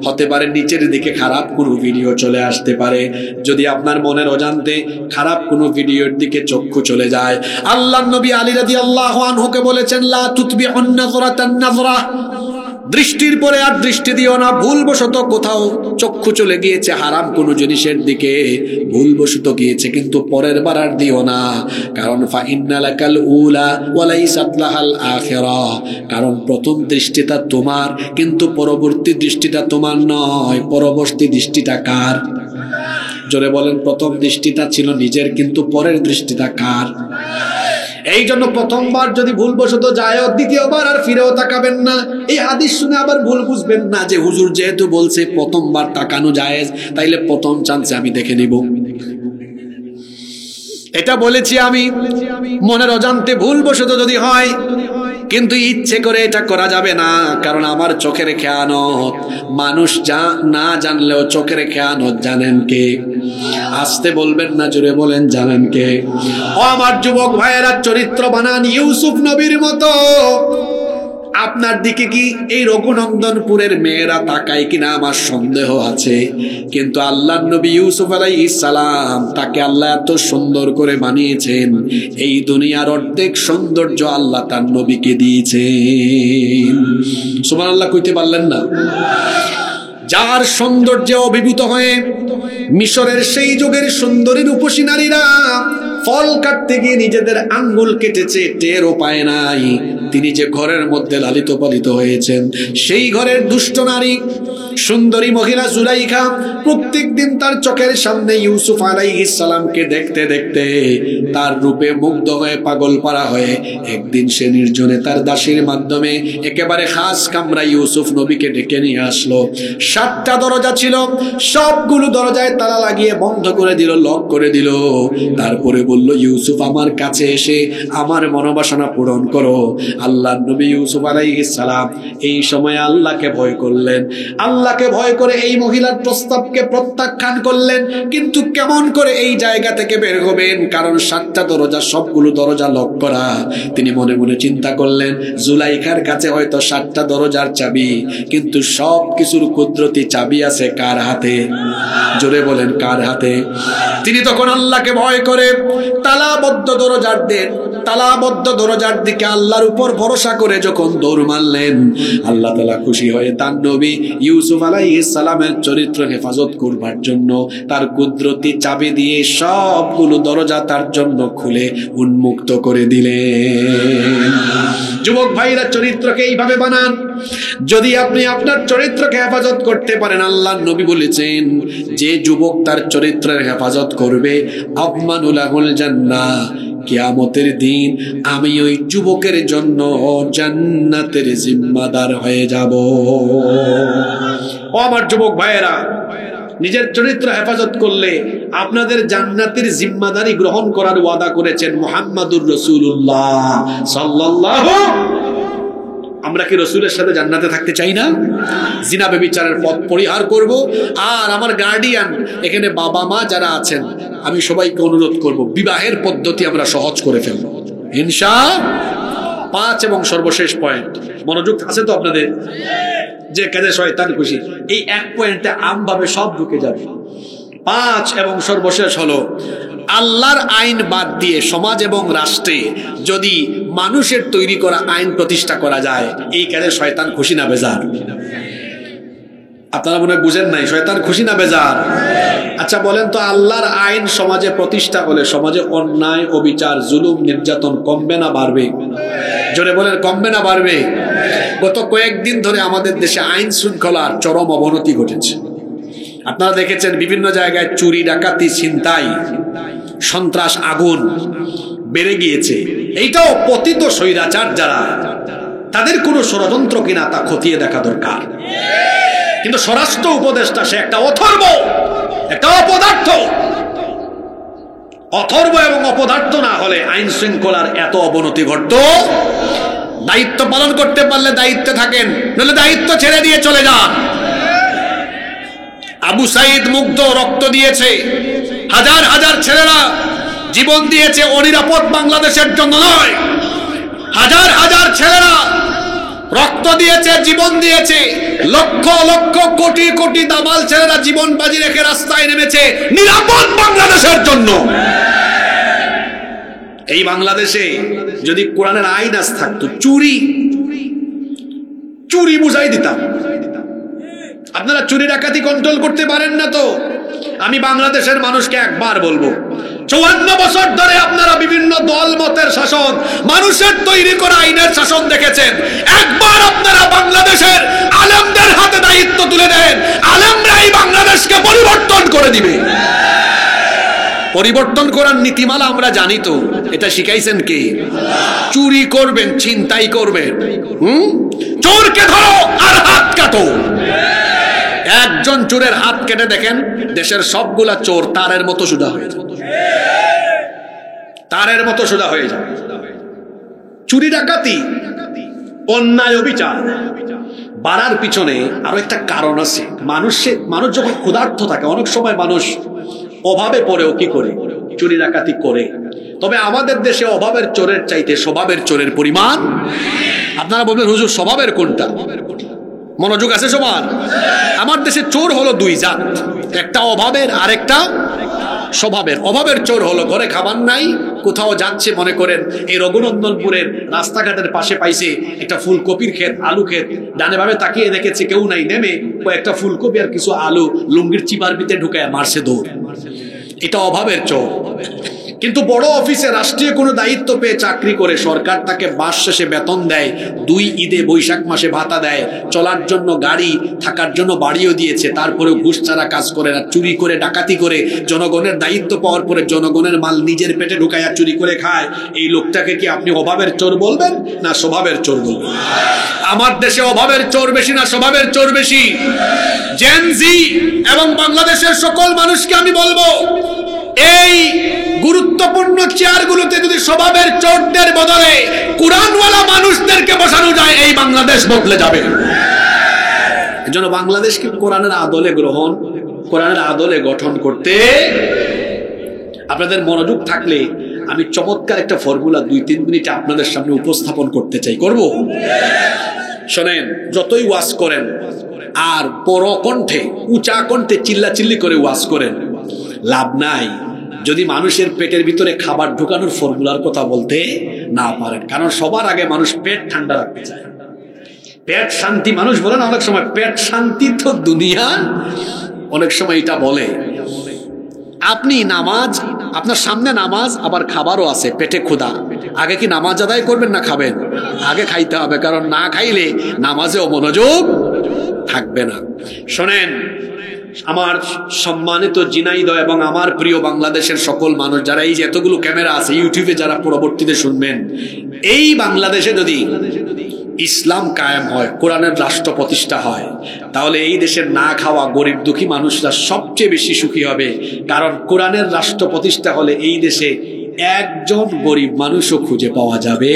হতে পারে নিচের দিকে খারাপ কোনো ভিডিও চলে আসতে পারে। যদি আপনার মনের অজান্তে খারাপ কোনো ভিডিওর দিকে চক্ষু চলে যায়, আল্লাহর নবী আলী রাদিয়াল্লাহু আনহুকে বলেছেন, লা তুতবিউন নাযরাতান নাযরা, দৃষ্টির পরে আর দৃষ্টি দিও না। ভুলবশত কোথাও চক্ষু চলে গিয়েছে হারাম কোনো জিনিসের দিকে, ভুলবশত গিয়েছে, কিন্তু পরের বার আর দিও না। কারণ ফা ইন্না লাকাল উলা ওয়া লাইসাত লাহাল আখিরা, কারণ প্রথম দৃষ্টিটা তোমার, কিন্তু পরবর্তী দৃষ্টিটা তোমার নয়। পরবর্তী দৃষ্টিটা কার? জোরে বলেন। প্রথম দৃষ্টিটা ছিল নিজের, কিন্তু পরের দৃষ্টিটা কার? এই জন্য প্রথমবার যদি ভুলবশত যায়, দ্বিতীয়বার আর ফিরেও তাকাবেন না। এই হাদিস শুনে আবার ভুল বুঝবেন না যে হুজুর যেহেতু বলছে প্রথমবার তাকানো জায়েজ, তাইলে প্রথম চান্সে আমি দেখে নিব। এটা বলেছি আমি, মনের অজান্তে ভুলবশত যদি হয়, কিন্তু ইচ্ছে করে এটা করা যাবে না। কারণ আমার চোখের খেয়ানত মানুষ না জানলেও চোখের খেয়ানত জানেন কে? আসতে বলবেন না, জোরে বলেন, জানেন কে? ও আমার যুবক ভাইয়েরা, চরিত্র বানান ইউসুফ নবীর মতো। আপনার দিকে কি এই রঘুনন্দনপুরের মেয়েরা তাকায় কিনা আমার সন্দেহ আছে, কিন্তু আল্লাহর নবী ইউসুফ আলাইহিস সালাম, তাকে আল্লাহ এত সুন্দর করে বানিয়েছেন, এই দুনিয়ার অর্ধেক সৌন্দর্য আল্লাহ তার নবীকে দিয়েছেন। সুবহানাল্লাহ কইতে পারলেন না? যার সৌন্দর্যে অভিভূত হয়ে মিশরের সেই যুগের সুন্দরী রূপসী নারীরা ফল কাটতে গিয়ে নিজেদের আঙ্গুল কেটেছে, টেরও পায় নাই। তিনি যে ঘরের মধ্যে লালিত পালিত হয়েছেন, সেই ঘরের দুষ্ট নারী সুন্দরী মহিলা জুলাইখা প্রত্যেক দিন তার চোখের সামনে ইউসুফ আলাইহিস সালামকে দেখতে দেখতে তার রূপে মুগ্ধ হয়ে পাগল পারা হয়ে একদিন সে নির্জনে তার দাসীর মাধ্যমে একেবারে খাস কামরা ইউসুফ নবীকে ডেকে নিয়ে আসলো। 7টা দরজা ছিল, সবগুলো দরজায় তালা লাগিয়ে বন্ধ করে দিল, লক করে দিল। তারপরে বলল, ইউসুফ আমার কাছে এসে আমার মনোবাসনা পূরণ করো। আল্লাহর নবী ইউসুফ আলাইহিস সালাম এই সময় আল্লাহকে ভয় করলেন। আল্লাহকে ভয় করে এই মহিলার প্রস্তাবকে প্রত্যাখ্যান করলেন। কিন্তু কেমন করে এই জায়গা থেকে বের হবেন? কারণ 7টা দরজা, সবগুলো দরজা লক করা। তিনি মনে মনে চিন্তা করলেন, জুলাইখার কাছে হয়তো 7টা দরজার চাবি, কিন্তু সব কিছুর কুদরতি চাবি আছে কার হাতে? জোরে বলেন, কার হাতে? তিনি তখন আল্লাহকে ভয় করে তালাবদ্ধ দরজার দিকে আল্লাহর উপর ভরসা করে যখন দৌড় মারলেন, আল্লাহ তাআলা খুশি হয়ে তার নবী ইউসুফ আলাইহিস সালামের চরিত্র হেফাজত করবার জন্য তার কুদরতি চাবি দিয়ে সবগুলো দরজা তার জন্য খুলে উন্মুক্ত করে দিলেন। যুবক ভাইরা, চরিত্রকে এইভাবে বানান। যদি আপনি আপনার চরিত্রকে হেফাজত করতে পারেন, আল্লাহর নবী বলেছেন, যে যুবক তার চরিত্রের হেফাজত করবে, আযমানুলাহুল জান্নাহ, কিয়ামতের দিন আমি ওই যুবকের জন্য জান্নাতের জিম্মাদার হয়ে যাব। ও আমার যুবক ভাইয়েরা, নিজের চরিত্র হেফাজত করলে আপনাদের জান্নাতের জিম্মাদারি গ্রহণ করার ওয়াদা করেছেন মুহাম্মাদুর রাসূলুল্লাহ সাল্লাল্লাহু। আমরা কি রাসূলের সাথে জান্নাতে থাকতে চাই না? জিনা ব্যভিচারের পথ পরিহার করব। আর আমার গার্ডিয়ান, এখানে বাবা মা যারা আছেন, আমি সবাইকে অনুরোধ করব, বিবাহের পদ্ধতি আমরা সহজ করে ফেলব ইনশাআল্লাহ। 5 এবং সর্বশেষ পয়েন্ট, মনোযোগ আছে তো আপনাদের? যে কাজে শয়তান খুশি, এই এক পয়েন্টে আমভাবে সব ঢুকে যাবে। 5 এবং সর্বশেষ হলো আল্লাহর আইন বাদ দিয়ে সমাজ এবং রাষ্ট্রে যদি মানুষের তৈরি করা আইন প্রতিষ্ঠা করা যায়, এই কাজে শয়তান খুশি না বেজার? আপনারা মনে হয় বুঝেন নাই, শয়তান খুশি না বেজার? আচ্ছা বলেন তো, আল্লাহর আইন সমাজে প্রতিষ্ঠা হলে সমাজে অন্যায়, অবিচার, জুলুম, নির্যাতন কমবে না বাড়বে? জোরে বলেন, কমবে না বাড়বে? গত কয়েকদিন ধরে আমাদের দেশে আইন শৃঙ্খলার চরম অবনতি ঘটেছে। আপনারা দেখেছেন বিভিন্ন জায়গায় চুরি, ডাকাতি, ছিনতাই, সন্ত্রাস, আগুন বেড়ে গিয়েছে। এইটাও পতিত স্বৈরাচার যারা, তাদের কোনো ষড়যন্ত্র কিনা তা খতিয়ে দেখা দরকার। কিন্তু স্বরাষ্ট্র উপদেষ্টা সে একটা অথর্ব, একটা অপদার্থ। অথর্ব এবং অপদার্থ না হলে আইন শৃঙ্খলার এত অবনতি ঘটত? দায়িত্ব পালন করতে পারলে দায়িত্বে থাকেন, নইলে দায়িত্ব ছেড়ে দিয়ে চলে যান। আবু সাইদ মুগ্ধ রক্ত দিয়েছে, হাজার হাজার ছেলেরা জীবন দিয়েছে অনিরাপদ বাংলাদেশের জন্য নয়। হাজার হাজার ছেলেরা রক্ত দিয়েছে, জীবন দিয়েছে, লক্ষ লক্ষ কোটি কোটি দামাল ছেলেরা জীবন বাজি রেখে রাস্তায় নেমেছে নিরাপদ বাংলাদেশের জন্য। এই বাংলাদেশে যদি কোরআনের আইন আজ থাকতো, চুরি চুরি বুঝাই দিতাম। আপনারা চুরি ডাকাতি কন্ট্রোল করতে পারেন না তো? আমি বাংলাদেশের মানুষকে একবার বলবো, 54 বছর ধরে আপনারা বিভিন্ন দল মতের শাসন, মানুষের তৈরি করা আইনের শাসন দেখেছেন। একবার আপনারা বাংলাদেশের আলেমদের হাতে দায়িত্ব তুলে দেন, আলেমরাই বাংলাদেশকে পরিবর্তন করে দিবে। পরিবর্তন করার নীতিমালা আমরা জানি তো, এটা শিখাইছেন কে? চুরি করবেন, ছিনতাই করবেন, চোরকে ধরো আর হাত কাটো। একজন চোরের হাত কেটে দেখেন, দেশের সবগুলা চোর তারের মতো সোজা হয়ে যায়, তারের মতো সোজা হয়ে যায়। চুরি ডাকাতি, অন্যায়, অবিচার বাড়ার পিছনে আরো একটা কারণ আছে। মানুষ যখন ক্ষুধার্ত থাকে, অনেক সময় মানুষ অভাবে পড়েও কি করে? চুরি ডাকাতি করে। তবে আমাদের দেশে অভাবের চোরের চাইতে স্বভাবের চোরের পরিমাণ। আপনারা বলবেন হুজুর স্বভাবের কোনটা? মনোযোগ আছে সবার? আমার দেশে চোর হলো দুই জাত, একটা অভাবের আর একটা স্বভাবের। অভাবের চোর হলো ঘরে খাবার নাই, কোথাও যাচ্ছে, মনে করেন এই রঘুনন্দনপুরের রাস্তাঘাটের পাশে পাইছে একটা ফুলকপির ক্ষেত, আলু ক্ষেত, ডানে ভাবে তাকিয়ে দেখেছে কেউ নাই, নেমে কয়েকটা ফুলকপি আর কিছু আলু লুঙ্গির চিপার ভিতরে ঢুকায় মারছে দৌড়। এটা অভাবের চোর। কিন্তু বড় অফিসে রাষ্ট্রীয় কোনো দায়িত্ব পেয়ে চাকরি করে, সরকার তাকে মাস শেষে বেতন দেয়, 2 ঈদে বৈশাখ মাসে ভাতা দেয়, চলার জন্য গাড়ি, থাকার জন্য বাড়িও দিয়েছে, তারপরেও ঘুষ ছাড়া কাজ করে না, চুরি করে ডাকাতি করে, জনগণের দায়িত্ব পাওয়ার পরে জনগণের মাল নিজের পেটে ঢুকায় চুরি করে খায়। এই লোকটাকে কি আপনি অভাবের চোর বলবেন না স্বভাবের চোর বলবেন? আমার দেশে অভাবের চোর বেশি না স্বভাবের চোর বেশি? জেন জি এবং বাংলাদেশের সকল মানুষকে আমি বলবো, এই গুরুত্বপূর্ণ চেয়ারগুলোতে যদি স্বভাবের চোরদের বদলে কুরআনওয়ালা মানুষদেরকে বসানো যায়, এই বাংলাদেশ বদলে যাবে। এজন্য বাংলাদেশকে কোরআনের আদলে গ্রহণ, কোরআনের আদলে গঠন করতে আপনাদের মনোযোগ থাকলে আমি চমৎকার একটা ফর্মুলা 2-3 মিনিটে আপনাদের সামনে উপস্থাপন করতে চাই। করব? শোনেন, যতই ওয়াজ করেন আর বড় কণ্ঠে, উঁচা কণ্ঠে চিল্লাচিল্লি করে ওয়াজ করেন, লাভ নাই যদি মানুষের পেটের ভিতরে খাবার ঢুকানোর ফর্মুলার কথা বলতে না পারেন। কারণ সবার আগে মানুষ পেট ঠান্ডা রাখতে চায়, পেট শান্তি। মানুষ বলে না অনেক সময়, পেট শান্তি তো দুনিয়া, অনেক সময় এটা বলে। আপনি নামাজ, আপনার সামনে নামাজ, আবার খাবারও আছে, পেটে ক্ষুধা, আগে কি নামাজ আদায় করবেন না খাবেন? আগে খাইতে হবে, কারণ না খাইলে নামাজেও মনোযোগ থাকবে না। শোনেন, আমার সম্মানিত ঝিনাইদহ এবং আমার প্রিয় বাংলাদেশের সকল মানুষ যারা, এই যে এতগুলো ক্যামেরা আছে, ইউটিউবে যারা পরবর্তীতে শুনবেন, এই বাংলাদেশে যদি ইসলাম কায়েম হয়, কোরআনের রাষ্ট্র প্রতিষ্ঠা হয়, তাহলে এই দেশের না খাওয়া গরিব দুঃখী মানুষরা সবচেয়ে বেশি সুখী হবে। কারণ কোরআনের রাষ্ট্র প্রতিষ্ঠা হলে এই দেশে একজন গরিব মানুষও খুঁজে পাওয়া যাবে।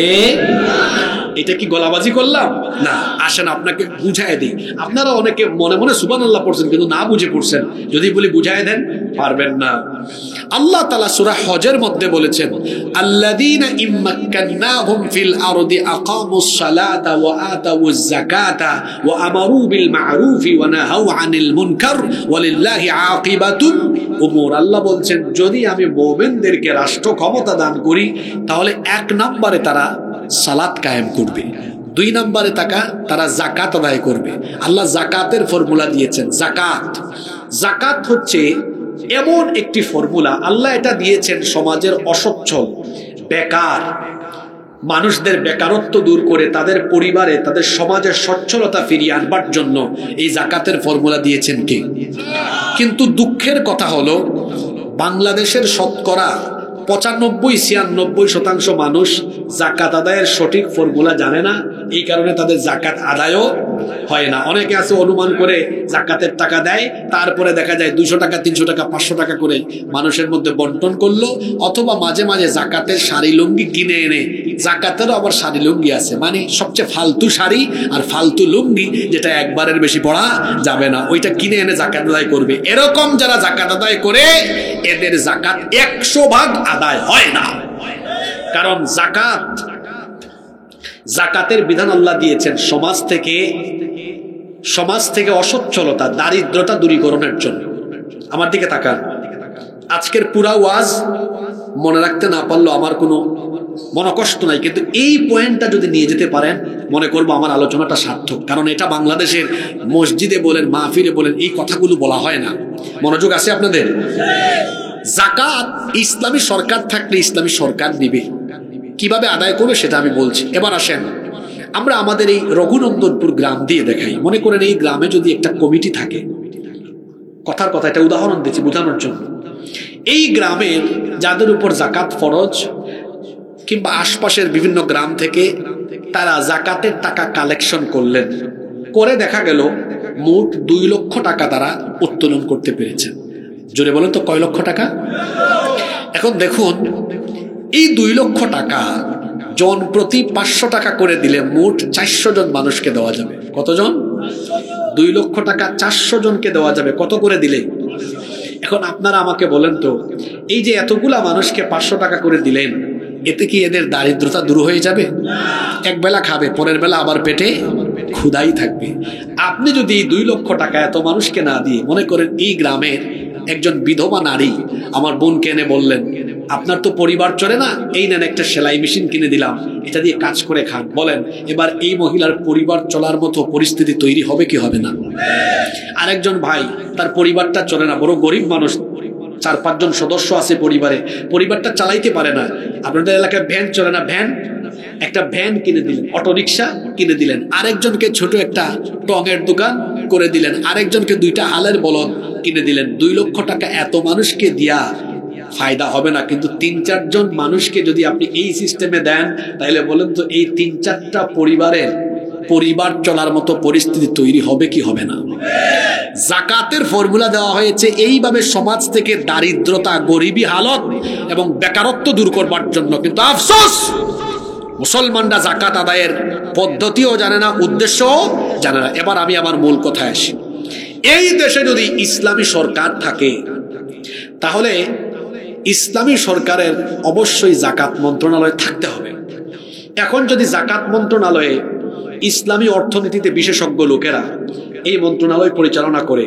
এটা কি গলাবাজি করলাম? না, আসেন আপনাকে বুঝায় দিই। আপনারা অনেকে মনে মনে সুবহানাল্লাহ পড়ছেন কিন্তু না বুঝে পড়ছেন, যদি বলি বুঝায় দেন পারবেন না। আল্লাহ তাআলা সূরা হজের মধ্যে বলেছেন, আল্লাযীনা ইম্মাক্কান্নাহুম ফিল আরদি আকামুস সালাতা ওয়া আতাউজ যাকাতা ওয়া আমারু বিল মা'রুফি ওয়া নাহাউ আনিল মুনকার ওয়ালিল্লাহি আকিবাতুল উমুর। আল্লাহ বলছেন, যদি আমি মুমিনদেরকে রাষ্ট্র ক্ষমতা দান করি তাহলে এক নম্বরে তারা সালাত কায়েম করবে, দুই নম্বরে তারা যাকাত আদায় করবে। আল্লাহ যাকাতের ফর্মুলা দিয়েছেন। যাকাত হচ্ছে এমন একটি ফর্মুলা, আল্লাহ এটা দিয়েছেন সমাজের অসচ্ছল বেকার মানুষদের বেকারত্ব দূর করে তাদের পরিবারে তাদের সমাজের সচ্ছলতা ফিরিয়ে আনবার জন্য এই যাকাতের ফর্মুলা দিয়েছেন কে? কিন্তু দুঃখের কথা হলো বাংলাদেশের শতকরা 95-96% মানুষ যাকাত আদায়ের সঠিক ফর্মুলা জানে না, এই কারণে তাদের যাকাত আদায়ও হয় না। অনেকে আছে অনুমান করে যাকাতের টাকা দেয়, তারপরে দেখা যায় 200 টাকা 300 টাকা 500 টাকা করে মানুষের মধ্যে বন্টন করলো, অথবা মাঝে মাঝে যাকাতের শাড়ি লুঙ্গি কিনে এনে, যাকাতেরও আবার শাড়ি লুঙ্গি আছে, মানে সবচেয়ে ফালতু শাড়ি আর ফালতু লুঙ্গি যেটা একবারের বেশি পড়া যাবে না, ওইটা কিনে এনে যাকাত আদায় করবে। এরকম যারা যাকাত আদায় করে এদের যাকাত 100% আদায় হয় না। কারণ যাকাতের বিধান আল্লাহ দিয়েছেন সমাজ থেকে অসচ্ছলতা দারিদ্রতা দূরীকরণের জন্য। আমার দিকে তাকান, আজকের পুরা ওয়াজ মনে রাখতে না পারলো আমার কোনো মনকষ্ট নাই, কিন্তু এই পয়েন্টটা যদি নিয়ে যেতে পারেন মনে করবো আমার আলোচনাটা সার্থক। কারণ এটা বাংলাদেশের মসজিদে বলেন মাহফিলে বলেন এই কথাগুলো বলা হয় না। মনোযোগ আছে আপনাদের? যাকাত ইসলামী সরকার থাকলে ইসলামী সরকার নিবে, কিভাবে আদায় করবে সেটা আমি বলছি। এবার আসেন আমরা আমাদের এই রঘুনন্দনপুর গ্রাম দিয়ে দেখাই। মনে করেন এই গ্রামে যদি একটা কমিটি থাকে, কথার কথা এটা উদাহরণ দিচ্ছি বোঝানোর জন্য, এই গ্রামের যাদের উপর যাকাত ফরজ কিংবা আশপাশের বিভিন্ন গ্রাম থেকে তারা যাকাতের টাকা কালেকশন করলেন, করে দেখা গেল মোট 2 লক্ষ টাকা তারা উত্তোলন করতে পেরেছেন। জোরে বলেন তো কয় লক্ষ টাকা? এখন দেখুন এই 2 লক্ষ টাকা জন প্রতি 500 টাকা করে দিলে মোট 400 জন মানুষকে দেওয়া যাবে। কতজন? 2 লক্ষ টাকা 400 জনকে দেওয়া যাবে। কত করে দিলে? এখন আপনারা আমাকে বলেন তো, এই যে এতগুলা মানুষকে 500 টাকা করে দিলেন, এতে কি এদের দারিদ্রতা দূর হয়ে যাবে? এক বেলা খাবে, পরের বেলা আবার পেটে ক্ষুধাই থাকবে। আপনি যদি এই 2 লক্ষ টাকা এত মানুষকে না দিয়ে, মনে করেন এই গ্রামের একজন বিধবা নারী আমার বোনকে এনে বললেন, আপনার তো পরিবার চলে না, এই নেন একটা সেলাই মেশিন কিনে দিলাম, এটা দিয়ে কাজ করে খান। বলেন এবার এই মহিলার পরিবার চলার মতো পরিস্থিতি তৈরি হবে কি হবে না? আরেকজন ভাই, তার পরিবারটা চলে না, বড় গরিব মানুষ, 4-5 জন সদস্য আছে পরিবারে, পরিবারটা চালাইতে পারে না। আপনাদের এলাকায় ভ্যান চলে না, একটা ভ্যান কিনে দিলেন, অটো রিক্সা কিনে দিলেন। আরেকজনকে ছোট একটা টঙের দোকান করে দিলেন, আরেকজনকে 2টা হালের বলদ কিনে দিলেন। 2 লক্ষ টাকা এত মানুষকে দিয়া ফায়দা হবে না, কিন্তু 3-4 জন মানুষকে যদি আপনি এই সিস্টেমে দেন, তাহলে বলেন তো এই 3-4টা পরিবার চলার মতো পরিস্থিতি তৈরি হবে কি হবে না? যাকাতের ফর্মুলা দেওয়া হয়েছে এইভাবে সমাজ থেকে দারিদ্রতা, গরিবী হালত এবং বেকারত্ব দূর করবার জন্য। কিন্তু আফসোস মুসলমানরা যাকাত আদায়ের পদ্ধতিও জানে না, উদ্দেশ্যও জানে না। এবার আমি আমার মূল কথায় আসি। এই দেশে যদি ইসলামী সরকার থাকে তাহলে ইসলামী সরকারের অবশ্যই যাকাত মন্ত্রণালয় থাকতে হবে। এখন যদি যাকাত মন্ত্রণালয়ে ইসলামী অর্থনীতিতে বিশেষজ্ঞ লোকেরা এই মন্ত্রণালয় পরিচালনা করে,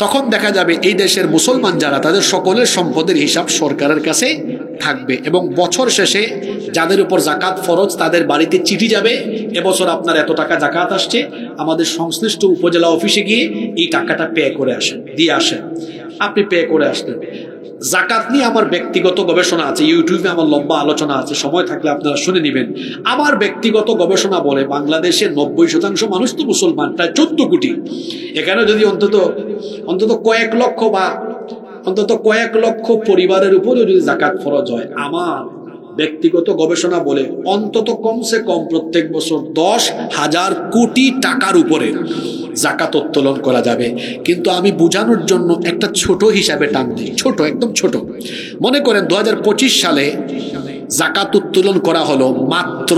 তখন দেখা যাবে এই দেশের মুসলমান যারা তাদের সকলের সম্পদের হিসাব সরকারের কাছে থাকবে, এবং বছর শেষে যাদের উপর যাকাত ফরজ তাদের বাড়িতে চিঠি যাবে, এবছর আপনার এত টাকা যাকাত আসছে, আমাদের সংশ্লিষ্ট উপজেলা অফিসে গিয়ে এই টাকাটা পে করে আসেন, দিয়ে আসেন। আপনি পে করে আসলেন। যাকাত নিয়ে আমার ব্যক্তিগত গবেষণা আছে, ইউটিউবে আমার লম্বা আলোচনা আছে, সময় থাকলে আপনারা শুনে নেবেন। আমার ব্যক্তিগত গবেষণা বলে বাংলাদেশের 90% মানুষ তো মুসলমান, প্রায় 14 কোটি। এখানে যদি অন্তত কয়েক লক্ষ বা অন্তত কয়েক লক্ষ পরিবারের উপরেও যদি যাকাত ফরজ হয়, আমার ব্যক্তিগত গবেষণা বলে অন্তত কমসে কম প্রত্যেক বছর 10,000 কোটি টাকার উপরে যাকাত উত্তোলন করা যাবে। কিন্তু আমি বোঝানোর জন্য একটা ছোট হিসাবে টান দিই, ছোট, একদম ছোট। মনে করেন 2025 সালে জাকাত উত্তোলন করা হলো মাত্র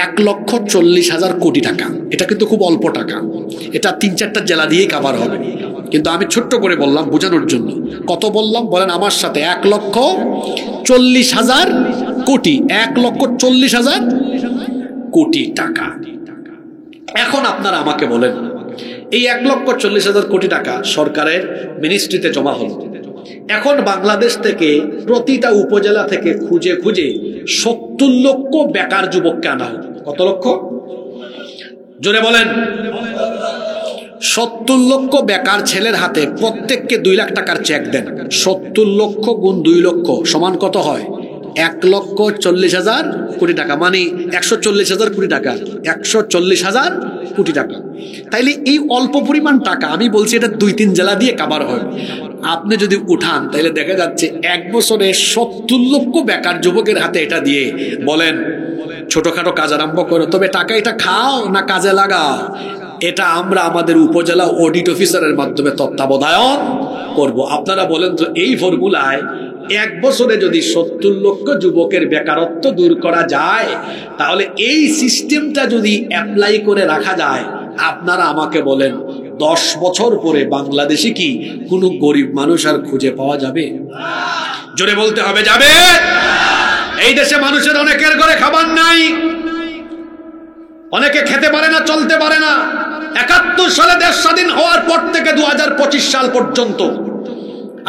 1,40,000 কোটি টাকা। এটা কিন্তু খুব অল্প টাকা, এটা 3-4টা জেলা দিয়েই কাভার হবে। কিন্তু আমি ছোট্ট করে বললাম বোঝানোর জন্য। কত বললাম বলেন আমার সাথে? 1,40,000 কোটি, 1,40,000 কোটি টাকা। এখন আপনারা আমাকে বলেন, এই 1,40,000 কোটি টাকা সরকারের মিনিস্ট্রিতে জমা হলো। এখন বাংলাদেশ থেকে প্রতিটা উপজেলা থেকে খুঁজে খুঁজে 70 লক্ষ বেকার যুবককে আনা হলো। কত লক্ষ? জোরে বলেন। 70 লক্ষ বেকার ছেলের হাতে প্রত্যেককে 2 লাখ টাকার চেক দেন। 70 লক্ষ গুণ 2 লক্ষ সমান কত হয়? 1,40,000 কোটি টাকা, মানে 140,000 কোটি টাকা, 140,000 কোটি টাকা। তাইলে এই অল্প পরিমাণ টাকা, আমি বলছি এটা 2-3 জেলা দিয়ে কাভার হয়। আপনি যদি উঠান তাহলে দেখা যাচ্ছে 1 বছরে 70 লক্ষ বেকার যুবকের হাতে এটা দিয়ে বলেন ছোটখাটো কাজ আরম্ভ করো, তবে টাকা এটা খাও না কাজে লাগাও, এটা আমরা আমাদের উপজেলা অডিট অফিসারের মাধ্যমে তত্ত্বাবধায়ন করব। আপনারা বলেন তো, এই ফর্মুলায় 1 বছরে যদি 70 লক্ষ যুবকের বেকারত্ব দূর করা যায়, তাহলে এই সিস্টেমটা যদি অ্যাপ্লাই করে রাখা যায়, আপনারা আমাকে বলেন 10 বছর পরে বাংলাদেশে কি কোনো গরিব মানুষ আর খুঁজে পাওয়া যাবে? জোরে বলতে হবে, যাবে? এই দেশে মানুষের অনেকের ঘরে খাবার নাই, অনেকে খেতে পারে না, চলতে পারে না। 71 সালে দেশ স্বাধীন হওয়ার পর থেকে 2025 সাল পর্যন্ত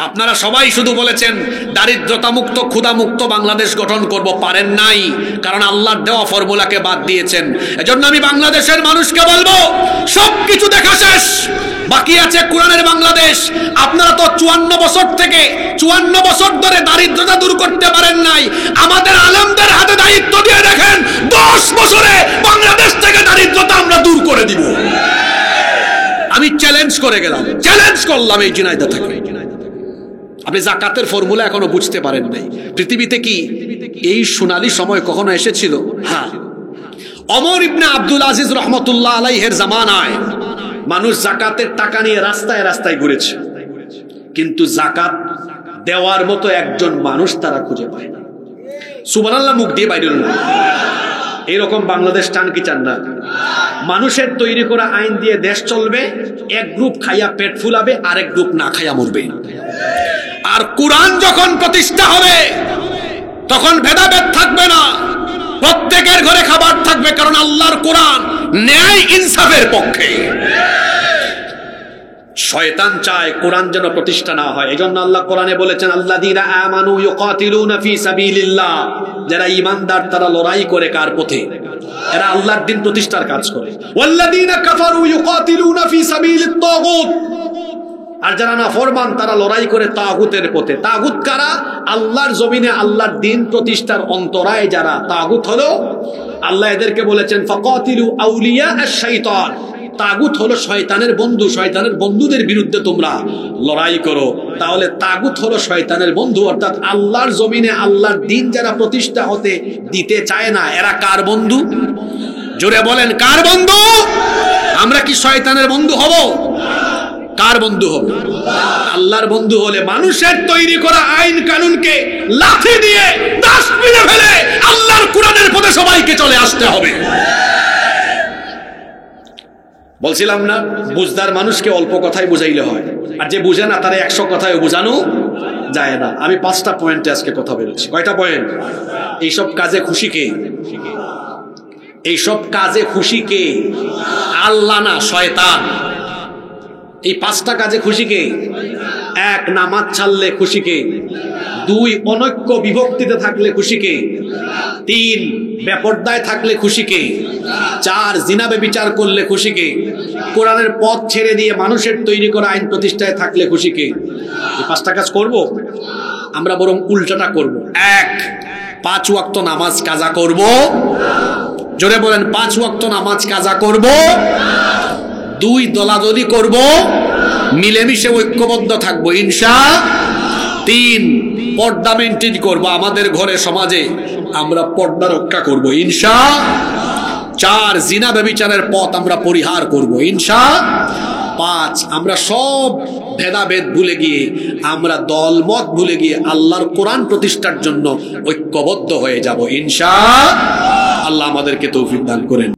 আপনারা সবাই শুধু বলেছেন দারিদ্রতা মুক্ত, ক্ষুধা মুক্ত বাংলাদেশ গঠন করব, পারেন নাই, কারণ আল্লাহর দেওয়া ফর্মুলাকে বাদ দিয়েছেন। এজন্য আমি বাংলাদেশের মানুষকে বলবো, সবকিছু দেখা শেষ, বাকি আছে কোরআনের বাংলাদেশ। আপনারা তো 54 বছর ধরে দারিদ্রতা দূর করতে পারেন নাই। আমাদের আলেমদের হাতে দায়িত্ব দিয়ে দেখেন, 10 বছরে বাংলাদেশ থেকে দারিদ্রতা আমরা দূর করে দিব। আমি চ্যালেঞ্জ করে গেলাম, চ্যালেঞ্জ করলাম এই ঝিনাইদহ থেকে। আপনি জাকাতের ফর্মুলা এখনো বুঝতে পারেন নাই। পৃথিবীতে কি এই সোনালী সময় কখনো এসেছিল? হ্যাঁ, ওমর ইবনে আব্দুল আজিজ রহমতুল্লাহ আলাইহির জামানায় মানুষ জাকাতের টাকা নিয়ে রাস্তায় রাস্তায় ঘুরেছে, কিন্তু জাকাত দেওয়ার মতো একজন মানুষ তারা খুঁজে পায় না। সুবহানাল্লাহ মুখ দিয়ে বাইরে না। এইরকম বাংলাদেশ চান কি চান না? মানুষের তৈরি করা আইন দিয়ে দেশ চলবে, এক গ্রুপ খাইয়া পেট ফুলাবে, আরেক গ্রুপ না খাইয়া মরবে। আর কোরআন যখন প্রতিষ্ঠা হবে তখন ভেদাভেদ থাকবে না, প্রত্যেকের ঘরে খাবার থাকবে, কারণ আল্লাহর কোরআন ন্যায় ইনসাফের পক্ষে। শয়তান চায় কোরআন যেন প্রতিষ্ঠা না হয়। এজন্য আল্লাহ কোরআনে বলেছেন, আল্লাযীনা আমানু ইউকাতিলুনা ফি সাবিলিল্লাহ, যারা ঈমানদার তারা লড়াই করে কার পথে? এরা আল্লাহর দ্বীন প্রতিষ্ঠার কাজ করে। ওয়াল্লাযীনা কাফারু ইউকাতিলুনা ফি সাবিলিত তাগুত, আর যারা নাফরমান তারা লড়াই করে তাগুতের পথে। তাগুত কারা? আল্লাহর জমিনে আল্লাহর দ্বীন প্রতিষ্ঠার অন্তরায় যারা। তাগুত হলো, আল্লাহ এদেরকে বলেছেন ফাকাতিলু আউলিয়া আশ-শাইতান, তাগুত হলো শয়তানের বন্ধু, শয়তানের বন্ধুদের বিরুদ্ধে তোমরা লড়াই করো। তাহলে তাগুত হলো শয়তানের বন্ধু, অর্থাৎ আল্লাহর জমিনে আল্লাহর দ্বীন যারা প্রতিষ্ঠা হতে দিতে চায় না, এরা কার বন্ধু? জোরে বলেন, কার বন্ধু? আমরা কি শয়তানের বন্ধু হব? কার বন্ধু হব? আল্লাহর বন্ধু হলে মানুষের তৈরি করা আইন কানুনকে লাথি দিয়ে ডাস্টবিনে ফেলে আল্লাহর কোরআনের পথে সবাইকে চলে আসতে হবে। বলছিলাম না, বুঝদার মানুষকে অল্প কথাই বুঝাইলে হয়, আর যে বুঝে না তারা 100 কথায় বোঝানো যায় না। আমি 5টা পয়েন্টে আজকে কথা বলেছি। কয়টা পয়েন্ট? এইসব কাজে খুশি কে? এইসব কাজে খুশি কে? আল্লাহ না শয়তান। এই 5টা কাজে খুশি কে? 1, নামাজ ছাড়লে খুশি কে? 2, অনৈক্য বিভক্তিতে থাকলে খুশি কে? 3, বেপরদায় থাকলে খুশি কে? 4, জিনা ব্যভিচার করলে খুশি কে? কোরআনের পথ ছেড়ে দিয়ে মানুষের তৈরি করা আইন প্রতিষ্ঠায় থাকলে খুশি কে? এই 5টা কাজ করব? আমরা বরং উল্টাটা করব। 1, 5 ওয়াক্ত নামাজ কাজা করব। জোরে বলেন, 5 ওয়াক্ত নামাজ কাজা করব। 2, দলাদলি করব, মিলেমিশে ঐক্যবদ্ধ থাকবো ইনশাআল্লাহ। 3, পর্দা মেনটেন করব, আমাদের ঘরে সমাজে আমরা পর্দা রক্ষা করব ইনশাআল্লাহ। 4, জিনা ব্যভিচারের পথ আমরা পরিহার করব ইনশাআল্লাহ। 5 আমরা সব ভেদাভেদ ভুলে গিয়ে, আমরা দলমত ভুলে গিয়ে আল্লাহর কোরআন প্রতিষ্ঠার জন্য ঐক্যবদ্ধ হয়ে যাব ইনশাআল্লাহ। আল্লাহ আমাদেরকে তৌফিক দান করেন।